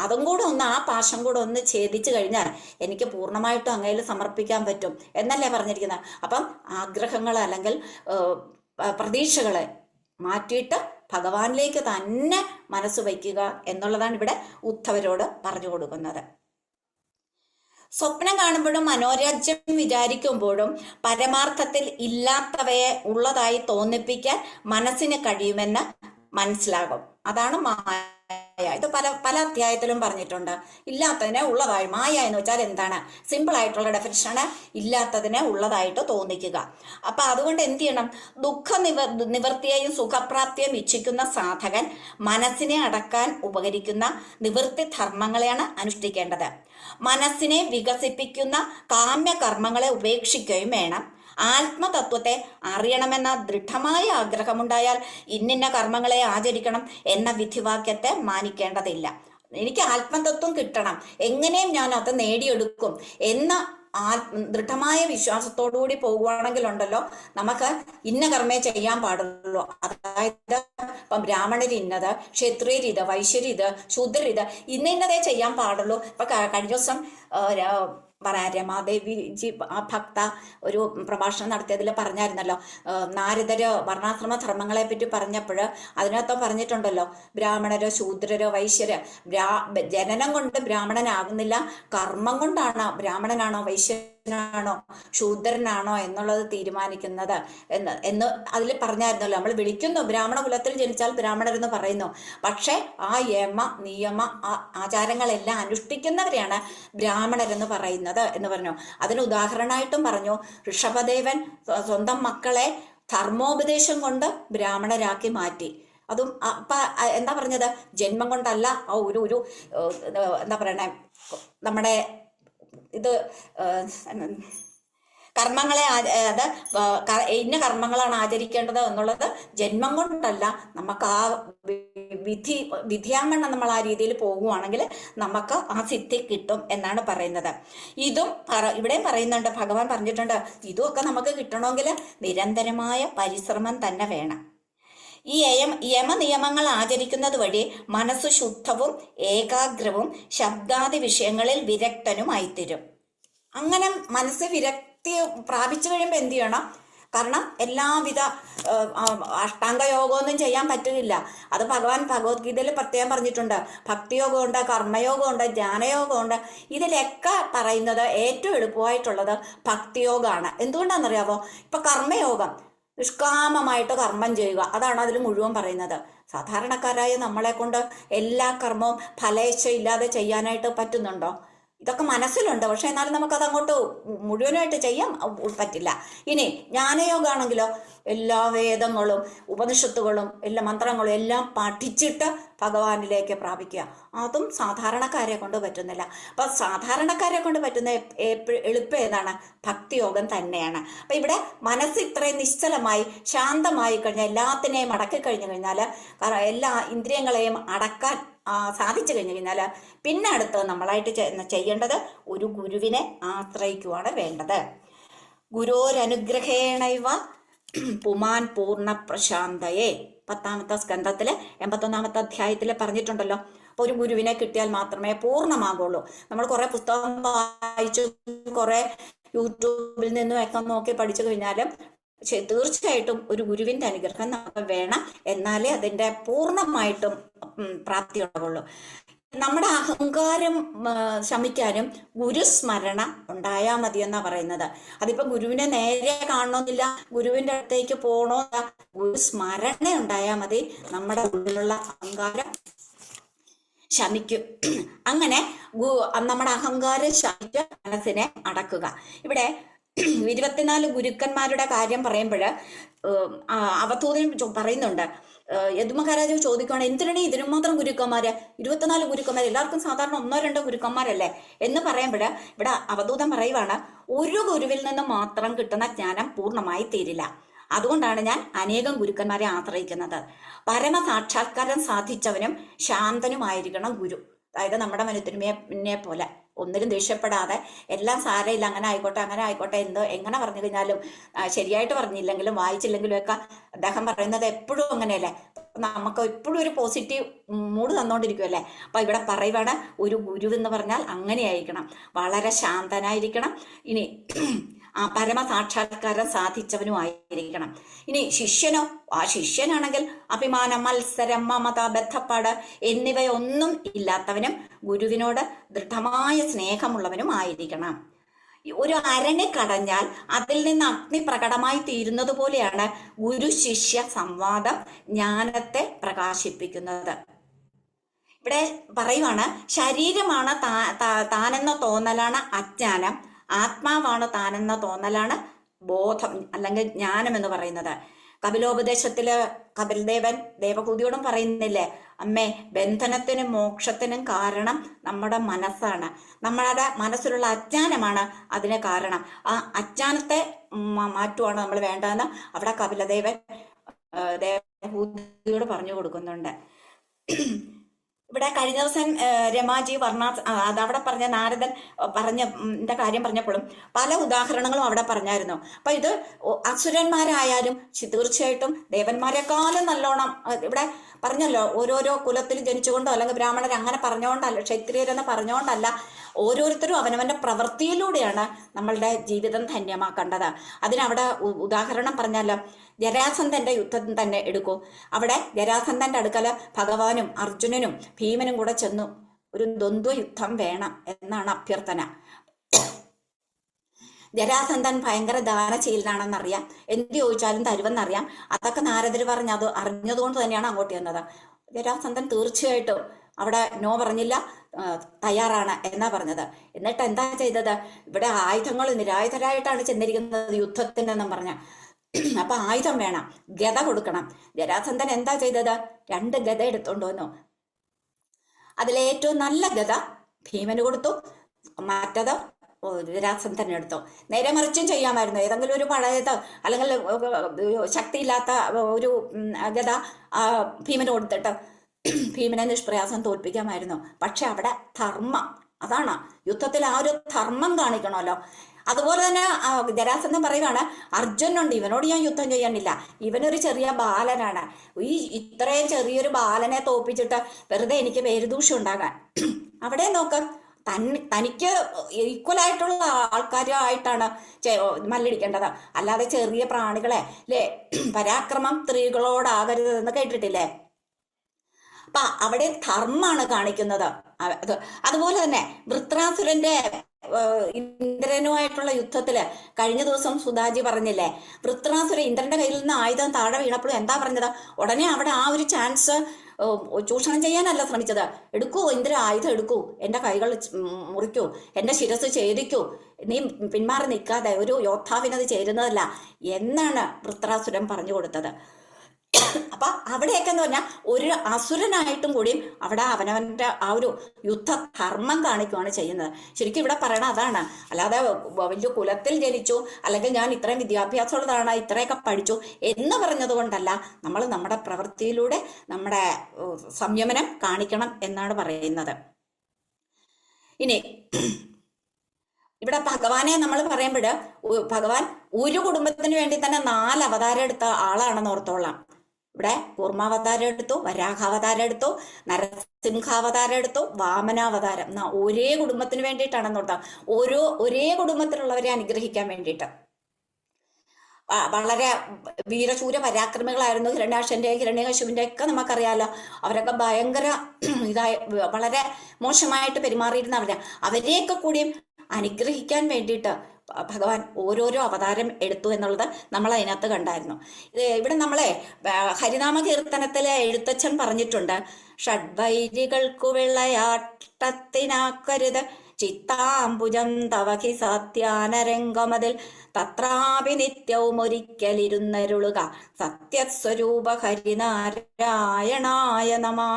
അതും കൂടെ ഒന്ന്, ആ പാശം കൂടെ ഒന്ന് ഛേദിച്ചു കഴിഞ്ഞാൽ എനിക്ക് പൂർണ്ണമായിട്ടും അങ്ങയിൽ സമർപ്പിക്കാൻ പറ്റും എന്നല്ലേ പറഞ്ഞിരിക്കുന്നത്. അപ്പം ആഗ്രഹങ്ങൾ അല്ലെങ്കിൽ പ്രതീക്ഷകളെ മാറ്റിയിട്ട് ഭഗവാനിലേക്ക് തന്നെ മനസ്സ് വയ്ക്കുക എന്നുള്ളതാണ് ഇവിടെ ഉദ്ധവരോട് പറഞ്ഞു കൊടുക്കുന്നത്. സ്വപ്നം കാണുമ്പോഴും മനോരാജ്യം വിചാരിക്കുമ്പോഴും പരമാർത്ഥത്തിൽ ഇല്ലാത്തവയെ ഉള്ളതായി തോന്നിപ്പിക്കാൻ മനസ്സിന് കഴിയുമെന്ന് മനസ്സിലാകും. അതാണ് മായ. ഇത് പല അധ്യായത്തിലും പറഞ്ഞിട്ടുണ്ട്. ഇല്ലാത്തതിനെ ഉള്ളതായി, മായ എന്ന് വെച്ചാൽ എന്താണ്? സിമ്പിൾ ആയിട്ടുള്ള ഡെഫിനിഷനാണ് ഇല്ലാത്തതിനെ ഉള്ളതായിട്ട് തോന്നിക്കുക. അപ്പൊ അതുകൊണ്ട് എന്ത് ചെയ്യണം? നിവൃത്തിയെയും സുഖപ്രാപ്തിയും ഇച്ഛിക്കുന്ന സാധകൻ മനസ്സിനെ അടക്കാൻ ഉപകരിക്കുന്ന നിവൃത്തി ധർമ്മങ്ങളെയാണ് അനുഷ്ഠിക്കേണ്ടത്. മനസ്സിനെ വികസിപ്പിക്കുന്ന കാമ്യകർമ്മങ്ങളെ ഉപേക്ഷിക്കുകയും വേണം. ആത്മതത്വത്തെ അറിയണമെന്ന ദൃഢമായ ആഗ്രഹമുണ്ടായാൽ ഇന്നിന്ന കർമ്മങ്ങളെ ആചരിക്കണം എന്ന വിധിവാക്യത്തെ മാനിക്കേണ്ടതില്ല. എനിക്ക് ആത്മതത്വം കിട്ടണം, എങ്ങനെയും ഞാൻ അത് നേടിയെടുക്കും എന്ന ദൃഢമായ വിശ്വാസത്തോടുകൂടി പോകുവാണെങ്കിലുണ്ടല്ലോ, നമുക്ക് ഇന്ന കർമ്മേ ചെയ്യാൻ പാടുള്ളൂ. അതായത് ഇപ്പം ബ്രാഹ്മണര് ഇന്നത്, ക്ഷത്രിയരിത്, വൈശ്യരിത്, ശൂദ്രരിത്, ഇന്നതേ ചെയ്യാൻ പാടുള്ളൂ. ഇപ്പൊ കഴിഞ്ഞ ദിവസം രമാദേവി ജി ആ ഭക്ത ഒരു പ്രഭാഷണം നടത്തിയതിൽ പറഞ്ഞായിരുന്നല്ലോ, നാരദര് വർണ്ണാശ്രമ ധർമ്മങ്ങളെ പറ്റി പറഞ്ഞപ്പോൾ അതിനകത്ത് പറഞ്ഞിട്ടുണ്ടല്ലോ, ബ്രാഹ്മണരോ ശൂദ്രരോ വൈശ്യര്, ജനനം കൊണ്ട് ബ്രാഹ്മണനാകുന്നില്ല, കർമ്മം കൊണ്ടാണ് ബ്രാഹ്മണനാണോ വൈശ്യനാണോ വൈശ്യനാണോ ശൂദ്രനാണോ എന്നുള്ളത് തീരുമാനിക്കുന്നത് എന്ന് അതിൽ പറഞ്ഞായിരുന്നല്ലോ. നമ്മൾ വിളിക്കുന്നു ബ്രാഹ്മണ കുലത്തിൽ ജനിച്ചാൽ ബ്രാഹ്മണരെന്ന് പറയുന്നു. പക്ഷെ ആ യമ നിയമ ആചാരങ്ങളെല്ലാം അനുഷ്ഠിക്കുന്നവരെയാണ് ബ്രാഹ്മണരെന്ന് പറയുന്നത് എന്ന് പറഞ്ഞു. അതിന് ഉദാഹരണമായിട്ടും പറഞ്ഞു, ഋഷഭദേവൻ സ്വന്തം മക്കളെ ധർമ്മോപദേശം കൊണ്ട് ബ്രാഹ്മണരാക്കി മാറ്റി. അതും എന്താ പറഞ്ഞത്, ജന്മം കൊണ്ടല്ല, ഒരു എന്താ പറയണേ, നമ്മുടെ ഇത് കർമ്മങ്ങളെ അത് ഇന്ന കർമ്മങ്ങളാണ് ആചരിക്കേണ്ടത് എന്നുള്ളത് ജന്മം കൊണ്ടല്ല, നമുക്ക് ആ വിധിയാങ്കണ്ണം നമ്മൾ ആ രീതിയിൽ പോകുവാണെങ്കിൽ നമുക്ക് ആ സിദ്ധി കിട്ടും എന്നാണ് പറയുന്നത്. ഇതും ഇവിടെയും പറയുന്നുണ്ട്, ഭഗവാൻ പറഞ്ഞിട്ടുണ്ട്, ഇതുമൊക്കെ നമുക്ക് കിട്ടണമെങ്കിൽ നിരന്തരമായ പരിശ്രമം തന്നെ വേണം. ഈ യമനിയമങ്ങൾ ആചരിക്കുന്നത് വഴി മനസ്സ് ശുദ്ധവും ഏകാഗ്രവും ശബ്ദാദി വിഷയങ്ങളിൽ വിരക്തനുമായിത്തീരും. അങ്ങനെ മനസ്സ് വിരക്തി പ്രാപിച്ചു കഴിയുമ്പോൾ എന്ത് ചെയ്യണം? കാരണം എല്ലാവിധ അഷ്ടാംഗയോഗമൊന്നും ചെയ്യാൻ പറ്റില്ല. അത് ഭഗവാൻ ഭഗവത്ഗീതയിൽ പ്രത്യേകം പറഞ്ഞിട്ടുണ്ട്. ഭക്തിയോഗമുണ്ട്, കർമ്മയോഗമുണ്ട്, ജ്ഞാനയോഗമുണ്ട്. ഇതിലൊക്കെ പറയുന്നത് ഏറ്റവും എളുപ്പമായിട്ടുള്ളത് ഭക്തിയോഗമാണ്. എന്തുകൊണ്ടാണെന്നറിയാമോ? ഇപ്പൊ കർമ്മയോഗം, നിഷ്കാമമായിട്ട് കർമ്മം ചെയ്യുക, അതാണ് അതിൽ മുഴുവൻ പറയുന്നത്. സാധാരണക്കാരായ നമ്മളെ കൊണ്ട് എല്ലാ കർമ്മവും ഫലേച്ഛയില്ലാതെ ചെയ്യാനായിട്ട് പറ്റുന്നുണ്ടോ? ഇതൊക്കെ മനസ്സിലുണ്ട്, പക്ഷെ എന്നാലും നമുക്കത് അങ്ങോട്ട് മുഴുവനായിട്ട് ചെയ്യാൻ പറ്റില്ല. ഇനി ജ്ഞാനയോഗമാണെങ്കിലോ എല്ലാ വേദങ്ങളും ഉപനിഷത്തുകളും എല്ലാ മന്ത്രങ്ങളും എല്ലാം പഠിച്ചിട്ട് ഭഗവാനിലേക്ക് പ്രാപിക്കുക. അതും സാധാരണക്കാരെ കൊണ്ട് പറ്റുന്നില്ല. അപ്പൊ സാധാരണക്കാരെ കൊണ്ട് പറ്റുന്ന എളുപ്പം ഏതാണ്? ഭക്തിയോഗം തന്നെയാണ്. അപ്പൊ ഇവിടെ മനസ്സ് ഇത്രയും നിശ്ചലമായി ശാന്തമായി കഴിഞ്ഞാൽ, എല്ലാത്തിനെയും അടക്കി കഴിഞ്ഞു കഴിഞ്ഞാൽ, എല്ലാ ഇന്ദ്രിയങ്ങളെയും അടക്കാൻ സാധിച്ചു കഴിഞ്ഞു കഴിഞ്ഞാൽ, പിന്നെ അടുത്ത് നമ്മളായിട്ട് ചെയ്യേണ്ടത് ഒരു ഗുരുവിനെ ആശ്രയിക്കുവാണ് വേണ്ടത്. ഗുരോരനുഗ്രഹേണൈവ പുമാൻ പൂർണ്ണ പ്രശാന്തയെ 10ാമത്തെ സ്കന്ധത്തില് 81ാമത്തെ അധ്യായത്തിൽ പറഞ്ഞിട്ടുണ്ടല്ലോ. അപ്പൊ ഒരു ഗുരുവിനെ കിട്ടിയാൽ മാത്രമേ പൂർണ്ണമാകുള്ളൂ. നമ്മൾ കുറെ പുസ്തകം വായിച്ചു, കുറെ യൂട്യൂബിൽ നിന്നും ഒക്കെ നോക്കി പഠിച്ചു കഴിഞ്ഞാലും തീർച്ചയായിട്ടും ഒരു ഗുരുവിന്റെ അനുഗ്രഹം നമുക്ക് വേണം, എന്നാലേ അതിന്റെ പൂർണ്ണമായിട്ടും പ്രാപ്തി ഉണ്ടാവുള്ളൂ. നമ്മുടെ അഹങ്കാരം ശമിക്കാനും ഗുരുസ്മരണ ഉണ്ടായാൽ മതി എന്നാ പറയുന്നത്. അതിപ്പോ ഗുരുവിനെ നേരെ കാണണമെന്നില്ല, ഗുരുവിന്റെ അടുത്തേക്ക് പോകണമെന്നില്ല, ഗുരുസ്മരണ ഉണ്ടായാൽ മതി, നമ്മുടെ ഉള്ളിലുള്ള അഹങ്കാരം ശമിക്കും. അങ്ങനെ നമ്മുടെ അഹങ്കാരം ശമിച്ച് മനസ്സിനെ അടക്കുക. ഇവിടെ 24 ഗുരുക്കന്മാരുടെ കാര്യം പറയുമ്പോൾ അവധൂതൻ പറയുന്നുണ്ട്. യദുമഹാരാജാവ് ചോദിക്കുകയാണ്, എന്തിനാണ് ഇതിനും മാത്രം ഗുരുക്കന്മാര്? 24 ഗുരുക്കന്മാർ, എല്ലാവർക്കും സാധാരണ 1-2 ഗുരുക്കന്മാരല്ലേ എന്ന് പറയുമ്പോൾ ഇവിടെ അവധൂതൻ പറയുവാണ്, ഒരു ഗുരുവിൽ നിന്ന് മാത്രം കിട്ടുന്ന ജ്ഞാനം പൂർണ്ണമായി തീരില്ല. അതുകൊണ്ടാണ് ഞാൻ അനേകം ഗുരുക്കന്മാരെ ആശ്രയിക്കുന്നത്. പരമസാക്ഷാത്കാരം സാധിച്ചവനും ശാന്തനുമായിരിക്കണം ഗുരു. അതായത് നമ്മുടെ മനുത്തിനെ പോലെ ഒന്നിലും ദേഷ്യപ്പെടാതെ, എല്ലാം സാരയില്ല, അങ്ങനെ ആയിക്കോട്ടെ അങ്ങനെ ആയിക്കോട്ടെ എന്ന് എങ്ങനെ പറഞ്ഞു കഴിഞ്ഞാലും, ശരിയായിട്ട് പറഞ്ഞില്ലെങ്കിലും വായിച്ചില്ലെങ്കിലും ഒക്കെ അദ്ദേഹം പറയുന്നത് എപ്പോഴും അങ്ങനെയല്ലേ, നമുക്ക് എപ്പോഴും ഒരു പോസിറ്റീവ് മൂഡ് തന്നുകൊണ്ടിരിക്കുമല്ലേ. അപ്പൊ ഇവിടെ പറയുവാണ്, ഒരു ഗുരു എന്ന് പറഞ്ഞാൽ അങ്ങനെയായിരിക്കണം, വളരെ ശാന്തനായിരിക്കണം. ഇനി പരമസാക്ഷാത്കാരം സാധിച്ചവനുമായിരിക്കണം. ഇനി ശിഷ്യനോ, ആ ശിഷ്യനാണെങ്കിൽ അഭിമാനം, മത്സരം, മമത, ബദ്ധപ്പാട് എന്നിവയൊന്നും ഇല്ലാത്തവനും ഗുരുവിനോട് ദൃഢമായ സ്നേഹമുള്ളവനും ആയിരിക്കണം. ഒരു അരണി കടഞ്ഞാൽ അതിൽ നിന്ന് അഗ്നി പ്രകടമായി തീരുന്നത് പോലെയാണ് ഗുരു ശിഷ്യ സംവാദം ജ്ഞാനത്തെ പ്രകാശിപ്പിക്കുന്നത്. ഇവിടെ പറയുവാണ്, ശരീരമാണ് താനെന്ന തോന്നലാണ് അജ്ഞാനം, ആത്മാവാണ് താനെന്ന തോന്നലാണ് ബോധം അല്ലെങ്കിൽ ജ്ഞാനം എന്ന് പറയുന്നത്. കപിലോപദേശത്തില് കപിൽദേവൻ ദേവഹൂതിയോടും പറയുന്നില്ലേ, അമ്മേ, ബന്ധനത്തിനും മോക്ഷത്തിനും കാരണം നമ്മുടെ മനസ്സാണ്, നമ്മുടെ മനസ്സിലുള്ള അജ്ഞാനമാണ് അതിന് കാരണം. ആ അജ്ഞാനത്തെ മാറ്റുവാണ് നമ്മൾ വേണ്ടതെന്ന് അവിടെ കപിലദേവൻ ദേവഹൂതിയോട് പറഞ്ഞു കൊടുക്കുന്നുണ്ട്. ഇവിടെ കഴിഞ്ഞ ദിവസം രമാജി അതവിടെ പറഞ്ഞ നാരദൻ പറഞ്ഞ കാര്യം പറഞ്ഞപ്പോഴും പല ഉദാഹരണങ്ങളും അവിടെ പറഞ്ഞായിരുന്നു. അപ്പൊ ഇത് അസുരന്മാരായാലും തീർച്ചയായിട്ടും ദേവന്മാരെക്കാളും നല്ലോണം ഇവിടെ പറഞ്ഞല്ലോ, ഓരോരോ കുലത്തിൽ ജനിച്ചുകൊണ്ടോ അല്ലെങ്കിൽ ബ്രാഹ്മണർ അങ്ങനെ പറഞ്ഞുകൊണ്ടല്ല, ക്ഷത്രിയരെന്ന് പറഞ്ഞുകൊണ്ടല്ല, ഓരോരുത്തരും അവനവന്റെ പ്രവൃത്തിയിലൂടെയാണ് നമ്മളുടെ ജീവിതം ധന്യമാക്കേണ്ടത്. അതിനവിടെ ഉദാഹരണം പറഞ്ഞാലോ, ജരാസന്ധന്റെ യുദ്ധം തന്നെ എടുക്കൂ. അവിടെ ജരാസന്ധന്റെ അടുക്കല് ഭഗവാനും അർജുനനും ഭീമനും കൂടെ ചെന്നു, ഒരു ദ്വന്ദ്വ യുദ്ധം വേണം എന്നാണ് അഭ്യർത്ഥന. ജരാസന്ധൻ ഭയങ്കര ദാനശീലനാണെന്നറിയാം, എന്ത് ചോദിച്ചാലും തരുമെന്നറിയാം. അതൊക്കെ നാരദർ പറഞ്ഞ് അത് അറിഞ്ഞതുകൊണ്ട് തന്നെയാണ് അങ്ങോട്ട് ചെന്നത്. ജരാസന്ധൻ തീർച്ചയായിട്ടും അവിടെ നോ പറഞ്ഞില്ല, തയ്യാറാണ് എന്നാ പറഞ്ഞത്. എന്നിട്ട് എന്താ ചെയ്തത്? ഇവിടെ ആയുധങ്ങൾ നിരായുധരായിട്ടാണ് ചെന്നിരിക്കുന്നത് യുദ്ധത്തിനെന്നും പറഞ്ഞ. അപ്പൊ ആയുധം വേണം, ഗദ കൊടുക്കണം. ജരാസന്ധൻ എന്താ ചെയ്തത്? 2 ഗദ എടുത്തോണ്ട് വന്നു. അതിലേറ്റവും നല്ല ഗദ ഭീമന് കൊടുത്തു, മറ്റത് ജരാസന്ധൻ എടുത്തു. നേരെ മറിച്ചും ചെയ്യാമായിരുന്നു. ഏതെങ്കിലും ഒരു പഴയത് അല്ലെങ്കിൽ ശക്തിയില്ലാത്ത ഒരു ഗദ ഭീമന് കൊടുത്തിട്ട് ഭീമനെ നിഷ്പ്രയാസം തോൽപ്പിക്കാമായിരുന്നു. പക്ഷെ അവിടെ ധർമ്മം, അതാണ് യുദ്ധത്തിൽ ആ ഒരു ധർമ്മം കാണിക്കണമല്ലോ. അതുപോലെ തന്നെ ജരാസന്ധൻ പറയുകയാണ്, അർജുനുണ്ട്, ഇവനോട് ഞാൻ യുദ്ധം ചെയ്യാനില്ല, ഇവനൊരു ചെറിയ ബാലനാണ്. ഇത്രയും ചെറിയൊരു ബാലനെ തോൽപ്പിച്ചിട്ട് വെറുതെ എനിക്ക് പേരുദൂഷ്യം ഉണ്ടാകാൻ. അവിടെ നോക്ക്, തനിക്ക് ഈക്വലായിട്ടുള്ള ആൾക്കാരുമായിട്ടാണ് മല്ലടിക്കേണ്ടത്, അല്ലാതെ ചെറിയ പ്രാണികളെ അല്ലേ. പരാക്രമം സ്ത്രീകളോടാകരുതെന്ന് കേട്ടിട്ടില്ലേ? അപ്പൊ അവിടെ ധർമ്മാണ് കാണിക്കുന്നത്. അതുപോലെ തന്നെ വൃത്രാസുരന്റെ ഇന്ദ്രനുമായിട്ടുള്ള യുദ്ധത്തില് കഴിഞ്ഞ ദിവസം സുധാജി പറഞ്ഞില്ലേ, വൃത്രാസുര ഇന്ദ്രന്റെ കയ്യിൽ നിന്ന് ആയുധം താഴെ വീണപ്പോഴും എന്താ പറഞ്ഞത്? ഉടനെ അവിടെ ആ ഒരു ചാൻസ് ചൂഷണം ചെയ്യാനല്ല ശ്രമിച്ചത്. എടുക്കൂ ഇന്ദ്ര, ആയുധം എടുക്കൂ, എന്റെ കൈകൾ മുറിക്കൂ, എന്റെ ശിരസ് ഛേദിക്കൂ, നീ പിന്മാറി നിൽക്കാതെ, ഒരു യോദ്ധാവിനത് ചേരുന്നതല്ല എന്നാണ് വൃത്രാസുരൻ പറഞ്ഞു കൊടുത്തത്. അപ്പൊ അവിടെയൊക്കെ എന്ന് പറഞ്ഞാൽ ഒരു അസുരനായിട്ടും കൂടിയും അവിടെ അവനവന്റെ ആ ഒരു യുദ്ധധർമ്മം കാണിക്കുകയാണ് ചെയ്യുന്നത്. ശരിക്കും ഇവിടെ പറയണത് അതാണ്. അല്ലാതെ വലിയ കുലത്തിൽ ജനിച്ചു അല്ലെങ്കിൽ ഞാൻ ഇത്രയും വിദ്യാഭ്യാസമുള്ളതാണ്, ഇത്രയൊക്കെ പഠിച്ചു എന്ന് പറഞ്ഞത് കൊണ്ടല്ല. നമ്മൾ നമ്മുടെ പ്രവൃത്തിയിലൂടെ നമ്മുടെ സംയമനം കാണിക്കണം എന്നാണ് പറയുന്നത്. ഇനി ഇവിടെ ഭഗവാനെ നമ്മൾ പറയുമ്പോൾ ഭഗവാൻ ഒരു കുടുംബത്തിന് വേണ്ടി തന്നെ 4 അവതാരം എടുത്ത ആളാണെന്ന് ഓർത്തോളാം. ഇവിടെ കൂർമാവതാരം എടുത്തു, വരാഹാവതാരം എടുത്തു, നരസിംഹാവതാരം എടുത്തു, വാമനാവതാരം. ഒരേ കുടുംബത്തിന് വേണ്ടിയിട്ടാണെന്ന് ഓർത്താം. ഒരേ കുടുംബത്തിലുള്ളവരെ അനുഗ്രഹിക്കാൻ വേണ്ടിയിട്ട്. വളരെ വീരശൂര പരാക്രമികളായിരുന്നു ഹിരണ്യാക്ഷന്റെ ഹിരണ്യകശുവിന്റെ ഒക്കെ നമുക്കറിയാലോ. അവരൊക്കെ ഭയങ്കര വളരെ മോശമായിട്ട് പെരുമാറിയിരുന്നവരാ. അവരെയൊക്കെ കൂടിയും അനുഗ്രഹിക്കാൻ വേണ്ടിയിട്ട് ഭഗവാൻ ഓരോരോ അവതാരം എടുത്തു എന്നുള്ളത് നമ്മൾ അതിനകത്ത് കണ്ടായിരുന്നു. ഇവിടെ നമ്മളെ ഹരിനാമ കീർത്തനത്തിലെ എഴുത്തച്ഛൻ പറഞ്ഞിട്ടുണ്ട്, ഷഡ്വൈരികൾക്കു വെള്ളയാട്ടത്തിനാക്കരുത് ചിത്താംബുജം തവഹി സത്യാനരംഗമതിൽ തത്രാപി നിത്യവും ഒരിക്കലിരുന്നരുളുക സത്യസ്വരൂപ ഹരിനാരായണായ നമഃ.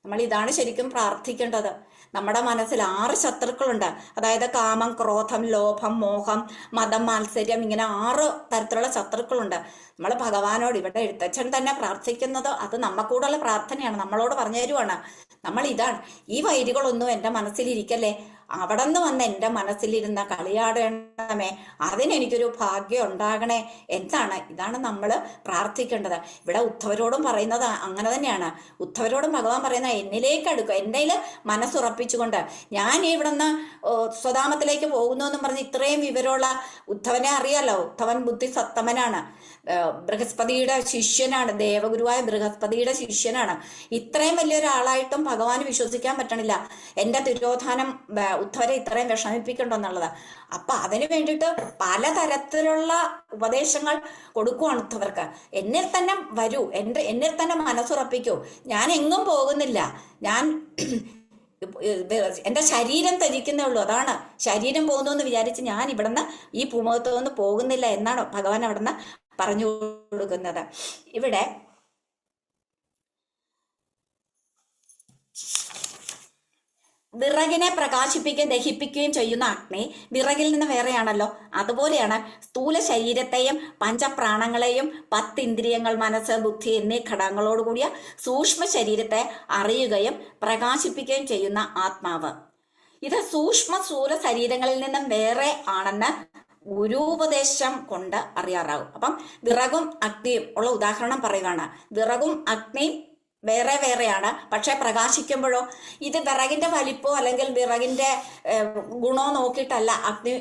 നമ്മൾ ഇതാണ് ശരിക്കും പ്രാർത്ഥിക്കേണ്ടത്. നമ്മുടെ മനസ്സിൽ 6 ശത്രുക്കളുണ്ട്. അതായത് കാമം, ക്രോധം, ലോഭം, മോഹം, മതം, മാത്സര്യം, ഇങ്ങനെ 6 തരത്തിലുള്ള ശത്രുക്കളുണ്ട്. നമ്മൾ ഭഗവാനോട് ഇവിടെ എഴുത്തച്ഛൻ തന്നെ പ്രാർത്ഥിക്കുന്നത് അത് നമ്മക്കൂടുള്ള പ്രാർത്ഥനയാണ്, നമ്മളോട് പറഞ്ഞു തരുവാണ്. നമ്മൾ ഇതാണ്, ഈ വൈരികളൊന്നും എൻ്റെ മനസ്സിലിരിക്കല്ലേ, അവിടെ നിന്ന് വന്ന് എൻ്റെ മനസ്സിലിരുന്ന കളിയാടണമേ, അതിനെനിക്കൊരു ഭാഗ്യം ഉണ്ടാകണേ എന്നാണ്. ഇതാണ് നമ്മൾ പ്രാർത്ഥിക്കേണ്ടത്. ഇവിടെ ഉദ്ധവരോടും പറയുന്നത് അങ്ങനെ തന്നെയാണ്. ഉദ്ധവരോടും ഭഗവാൻ പറയുന്നത് എന്നിലേക്ക് അടുക്കുക, എൻ്റെ മനസ്സുറപ്പിച്ചുകൊണ്ട്. ഞാൻ ഇവിടെ നിന്ന് സ്വധാമത്തിലേക്ക് പോകുന്നു എന്നും പറഞ്ഞ് ഇത്രയും വിവരമുള്ള ഉദ്ധവനെ അറിയാലോ. ഉദ്ധവൻ ബുദ്ധിസത്തമനാണ്, ബൃഹസ്പതിയുടെ ശിഷ്യനാണ്, ദേവഗുരുവായ ബൃഹസ്പതിയുടെ ശിഷ്യനാണ്. ഇത്രയും വലിയൊരാളായിട്ടും ഭഗവാന് വിശ്വസിക്കാൻ പറ്റണില്ല എൻ്റെ തിരോധാനം ഉദ്ധവരെ ഇത്രയും വിഷമിപ്പിക്കണ്ടെന്നുള്ളത്. അപ്പൊ അതിനു വേണ്ടിയിട്ട് പലതരത്തിലുള്ള ഉപദേശങ്ങൾ കൊടുക്കുവാണ് ഉദ്ധവർക്ക്. എന്നിൽ തന്നെ വരൂ, എന്നിൽ തന്നെ മനസ്സുറപ്പിക്കൂ, ഞാൻ എങ്ങും പോകുന്നില്ല, ഞാൻ എൻ്റെ ശരീരം ധരിക്കുന്നേ ഉള്ളൂ, അതാണ് ശരീരം പോകുന്നു എന്ന് വിചാരിച്ച് ഞാൻ ഇവിടുന്ന് ഈ ഭൂമുഖത്ത് നിന്ന് പോകുന്നില്ല എന്നാണ് ഭഗവാൻ അവിടുന്ന് പറഞ്ഞു കൊടുക്കുന്നത്. ഇവിടെ വിറകിനെ പ്രകാശിപ്പിക്കുകയും ദഹിപ്പിക്കുകയും ചെയ്യുന്ന അഗ്നി വിറകിൽ നിന്ന് വേറെയാണല്ലോ. അതുപോലെയാണ് സ്ഥൂല ശരീരത്തെയും പഞ്ചപ്രാണങ്ങളെയും 10 ഇന്ദ്രിയങ്ങൾ, മനസ്സ്, ബുദ്ധി എന്നീ ഘടകങ്ങളോടുകൂടിയ സൂക്ഷ്മ ശരീരത്തെ അറിയുകയും പ്രകാശിപ്പിക്കുകയും ചെയ്യുന്ന ആത്മാവ്. ഇത് സൂക്ഷ്മ സ്ഥൂല ശരീരങ്ങളിൽ നിന്നും വേറെ ആണെന്ന് ഗുരുപദേശം കൊണ്ട് അറിയാറാകും. അപ്പം വിറകും അഗ്നിയും ഉള്ള ഉദാഹരണം പറയുകയാണ്. വിറകും അഗ്നിയും വേറെ വേറെയാണ്, പക്ഷെ പ്രകാശിക്കുമ്പോഴോ ഇത് വിറകിന്റെ വലിപ്പോ അല്ലെങ്കിൽ വിറകിന്റെ ഗുണോ നോക്കിയിട്ടല്ല അഗ്നി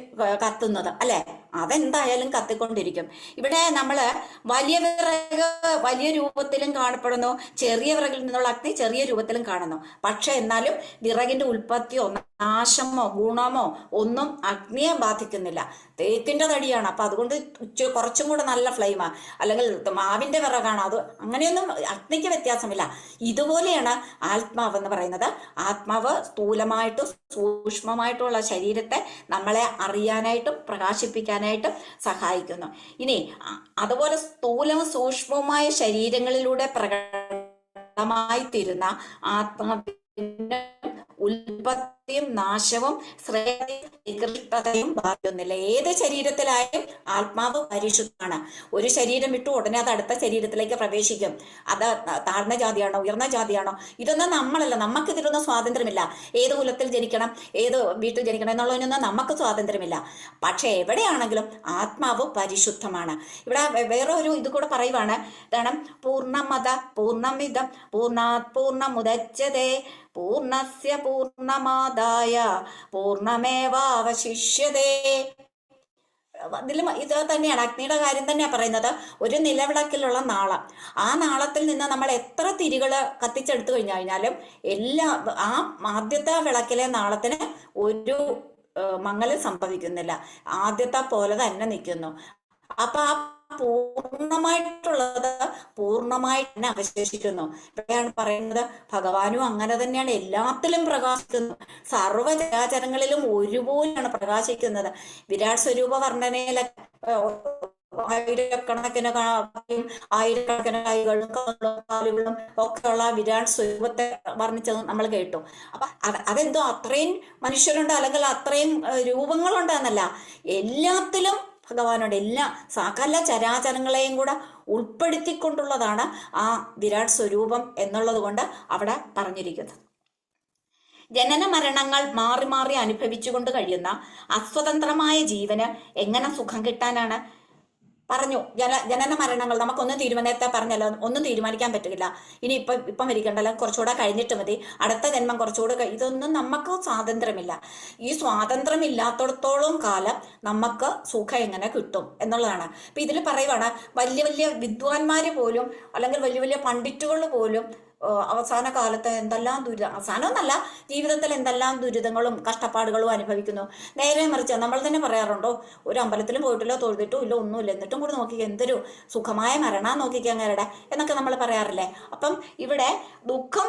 കത്തുന്നത്, അല്ലെ? അതെന്തായാലും കത്തിക്കൊണ്ടിരിക്കും. ഇവിടെ നമ്മൾ വലിയ വിറക് വലിയ രൂപത്തിലും കാണപ്പെടുന്നു, ചെറിയ വിറകിൽ നിന്നുള്ള അഗ്നി ചെറിയ രൂപത്തിലും കാണുന്നു. പക്ഷെ എന്നാലും വിറകിന്റെ ഉൽപ്പത്തി ഒന്നാണ്. നാശമോ ഗുണമോ ഒന്നും അഗ്നിയെ ബാധിക്കുന്നില്ല. തേക്കിന്റെ തടിയാണ്, അപ്പൊ അതുകൊണ്ട് കുറച്ചും കൂടെ നല്ല ഫ്ലെയിമാ. അല്ലെങ്കിൽ മാവിന്റെ വിറകാണ്, അത് അങ്ങനെയൊന്നും അഗ്നിക്ക് വ്യത്യാസമില്ല. ഇതുപോലെയാണ് ആത്മാവെന്ന് പറയുന്നത്. ആത്മാവ് സ്ഥൂലമായിട്ടും സൂക്ഷ്മമായിട്ടുള്ള ശരീരത്തെ നമ്മളെ അറിയാനായിട്ടും പ്രകാശിപ്പിക്കാനായിട്ടും സഹായിക്കുന്നു. ഇനി അതുപോലെ സ്ഥൂലവും സൂക്ഷ്മവുമായ ശരീരങ്ങളിലൂടെ പ്രകടമായി തീരുന്ന ആത്മാവിന് ഉൽപത്തിയും നാശവും ശ്രേഷ്ഠതയും ബാധിക്കുന്നില്ല. ഏത് ശരീരത്തിലായാലും ആത്മാവ് പരിശുദ്ധമാണ്. ഒരു ശരീരം വിട്ടു ഉടനെ അത് അടുത്ത ശരീരത്തിലേക്ക് പ്രവേശിക്കും. അത് താഴ്ന്ന ജാതിയാണോ ഉയർന്ന ജാതിയാണോ ഇതൊന്നും നമ്മളല്ല, നമുക്ക് ഇതിലൊന്നും സ്വാതന്ത്ര്യമില്ല. ഏത് കുലത്തിൽ ജനിക്കണം, ഏത് വീട്ടിൽ ജനിക്കണം എന്നുള്ളതിനൊന്നും നമുക്ക് സ്വാതന്ത്ര്യമില്ല. പക്ഷെ എവിടെയാണെങ്കിലും ആത്മാവ് പരിശുദ്ധമാണ്. ഇവിടെ വേറെ ഒരു ഇത് കൂടെ പറയുവാണ്. ഇതാണ് പൂർണ്ണമത പൂർണ്ണമിതം പൂർണ്ണാത് പൂർണ്ണമുദച്യതേ പൂർണ്ണസ്യ പൂർണ്ണമാദായ പൂർണ്ണമേവാവശിഷ്യതേ. ഇതിലും ഇത് തന്നെയാണ്, അഗ്നിയുടെ കാര്യം തന്നെയാണ് പറയുന്നത്. ഒരു നിലവിളക്കിലുള്ള നാളം, ആ നാളത്തിൽ നിന്ന് നമ്മൾ എത്ര തിരികള് കത്തിച്ചെടുത്തു കഴിഞ്ഞാലും ആ ആദ്യത്തെ വിളക്കിലെ നാളത്തിന് ഒരു മങ്ങലും സംഭവിക്കുന്നില്ല, ആദ്യത്തെ പോലെ തന്നെ നിൽക്കുന്നു. അപ്പൊ ആ പൂർണ്ണമായിട്ടുള്ളത് പൂർണ്ണമായിട്ട് തന്നെ അവശേഷിക്കുന്നു. ഇവിടെയാണ് പറയുന്നത് ഭഗവാനും അങ്ങനെ തന്നെയാണ്, എല്ലാത്തിലും പ്രകാശിക്കുന്നു. സർവ്വചരാചരങ്ങളിലും ഒരുപോലെയാണ് പ്രകാശിക്കുന്നത്. വിരാട് സ്വരൂപ വർണ്ണനയിലെ ആയിരക്കണക്കിന് കൈകളും കാലുകളും ഒക്കെയുള്ള വിരാട് സ്വരൂപത്തെ വർണ്ണിച്ചത് നമ്മൾ കേട്ടു. അപ്പൊ അതെന്തോ അത്രയും മനുഷ്യരുണ്ട് അല്ലെങ്കിൽ അത്രയും രൂപങ്ങളുണ്ട് എന്നല്ല, എല്ലാത്തിലും ഭഗവാനോട് എല്ലാ സകല ചരാചരങ്ങളെയും കൂടെ ഉൾപ്പെടുത്തിക്കൊണ്ടുള്ളതാണ് ആ വിരാട് സ്വരൂപം എന്നുള്ളത് കൊണ്ട് അവിടെ പറഞ്ഞിരിക്കുന്നത്. ജനന മരണങ്ങൾ മാറി മാറി അനുഭവിച്ചുകൊണ്ട് കഴിയുന്ന അസ്വതന്ത്രമായ ജീവന് എങ്ങനെ സുഖം കിട്ടാനാണ്? പറഞ്ഞു ജനന മരണങ്ങൾ നമുക്കൊന്നും നേരത്തെ പറഞ്ഞല്ലോ, ഒന്നും തീരുമാനിക്കാൻ പറ്റില്ല. ഇനി ഇപ്പം ഇരിക്കണ്ടല്ലോ, കുറച്ചുകൂടെ കഴിഞ്ഞിട്ട് മതി, അടുത്ത ജന്മം കുറച്ചുകൂടെ, ഇതൊന്നും നമുക്ക് സ്വാതന്ത്ര്യമില്ല. ഈ സ്വാതന്ത്ര്യം ഇല്ലാത്തടത്തോളം കാലം നമുക്ക് സുഖം എങ്ങനെ കിട്ടും എന്നുള്ളതാണ്. അപ്പൊ ഇതിൽ പറയുവാണ്, വലിയ വലിയ വിദ്വാൻമാര് പോലും അല്ലെങ്കിൽ വലിയ വലിയ പണ്ഡിറ്റുകൾ പോലും അവസാന കാലത്ത് എന്തെല്ലാം അവസാനമൊന്നല്ല, ജീവിതത്തിൽ എന്തെല്ലാം ദുരിതങ്ങളും കഷ്ടപ്പാടുകളും അനുഭവിക്കുന്നു. നേരെ മറിച്ച് നമ്മൾ തന്നെ പറയാറുണ്ടോ, ഒരു അമ്പലത്തിലും പോയിട്ടില്ലോ, തൊഴുതിട്ടും ഇല്ല, ഒന്നുമില്ല, എന്നിട്ടും കൂടി നോക്കിക്കുക എന്തൊരു സുഖമായ മരണം നോക്കിക്കുക അങ്ങേരുടെ എന്നൊക്കെ നമ്മൾ പറയാറില്ലേ. അപ്പം ഇവിടെ ദുഃഖം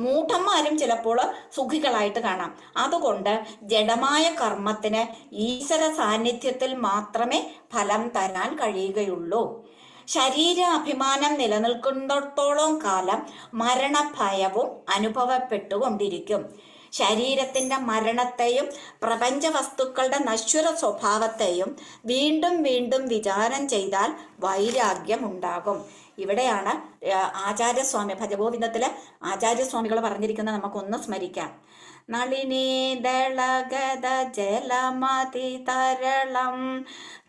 മൂഢന്മാരും ചിലപ്പോൾ സുഖികളായിട്ട് കാണാം. അതുകൊണ്ട് ജഡമായ കർമ്മത്തിന് ഈശ്വര സാന്നിധ്യത്തിൽ മാത്രമേ ഫലം തരാൻ കഴിയുകയുള്ളൂ. ശരീര അഭിമാനം നിലനിൽക്കുന്നിടത്തോളം കാലം മരണഭയവും അനുഭവപ്പെട്ടുകൊണ്ടിരിക്കും. ശരീരത്തിന്റെ മരണത്തെയും പ്രപഞ്ച വസ്തുക്കളുടെ നശ്വര സ്വഭാവത്തെയും വീണ്ടും വീണ്ടും വിചാരം ചെയ്താൽ വൈരാഗ്യം ഉണ്ടാകും. ഇവിടെയാണ് ആചാര്യസ്വാമി ഭജഗോവിന്ദത്തിലെ ആചാര്യസ്വാമികൾ പറഞ്ഞിരിക്കുന്നത്. നമുക്കൊന്ന് സ്മരിക്കാം. നളിനീദളഗത ജലമതി തരളം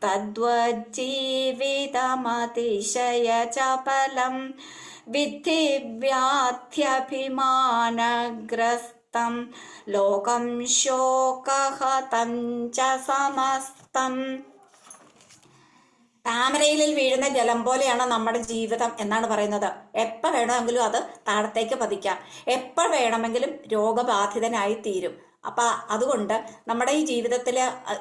തദ്വജ്ജീവിതമതിശയ ചപലം വിദ്ധി വ്യാധ്യഭിമാനഗ്രസ്തം ലോകം ശോകഹതം ച സമസ്തം. താമരയിലിൽ വീഴുന്ന ജലം പോലെയാണ് നമ്മുടെ ജീവിതം എന്നാണ് പറയുന്നത്. എപ്പോൾ വേണമെങ്കിലും അത് താഴത്തേക്ക് പതിക്കാം, എപ്പോൾ വേണമെങ്കിലും രോഗബാധിതനായി തീരും. അപ്പൊ അതുകൊണ്ട് നമ്മുടെ ഈ ജീവിതത്തിൽ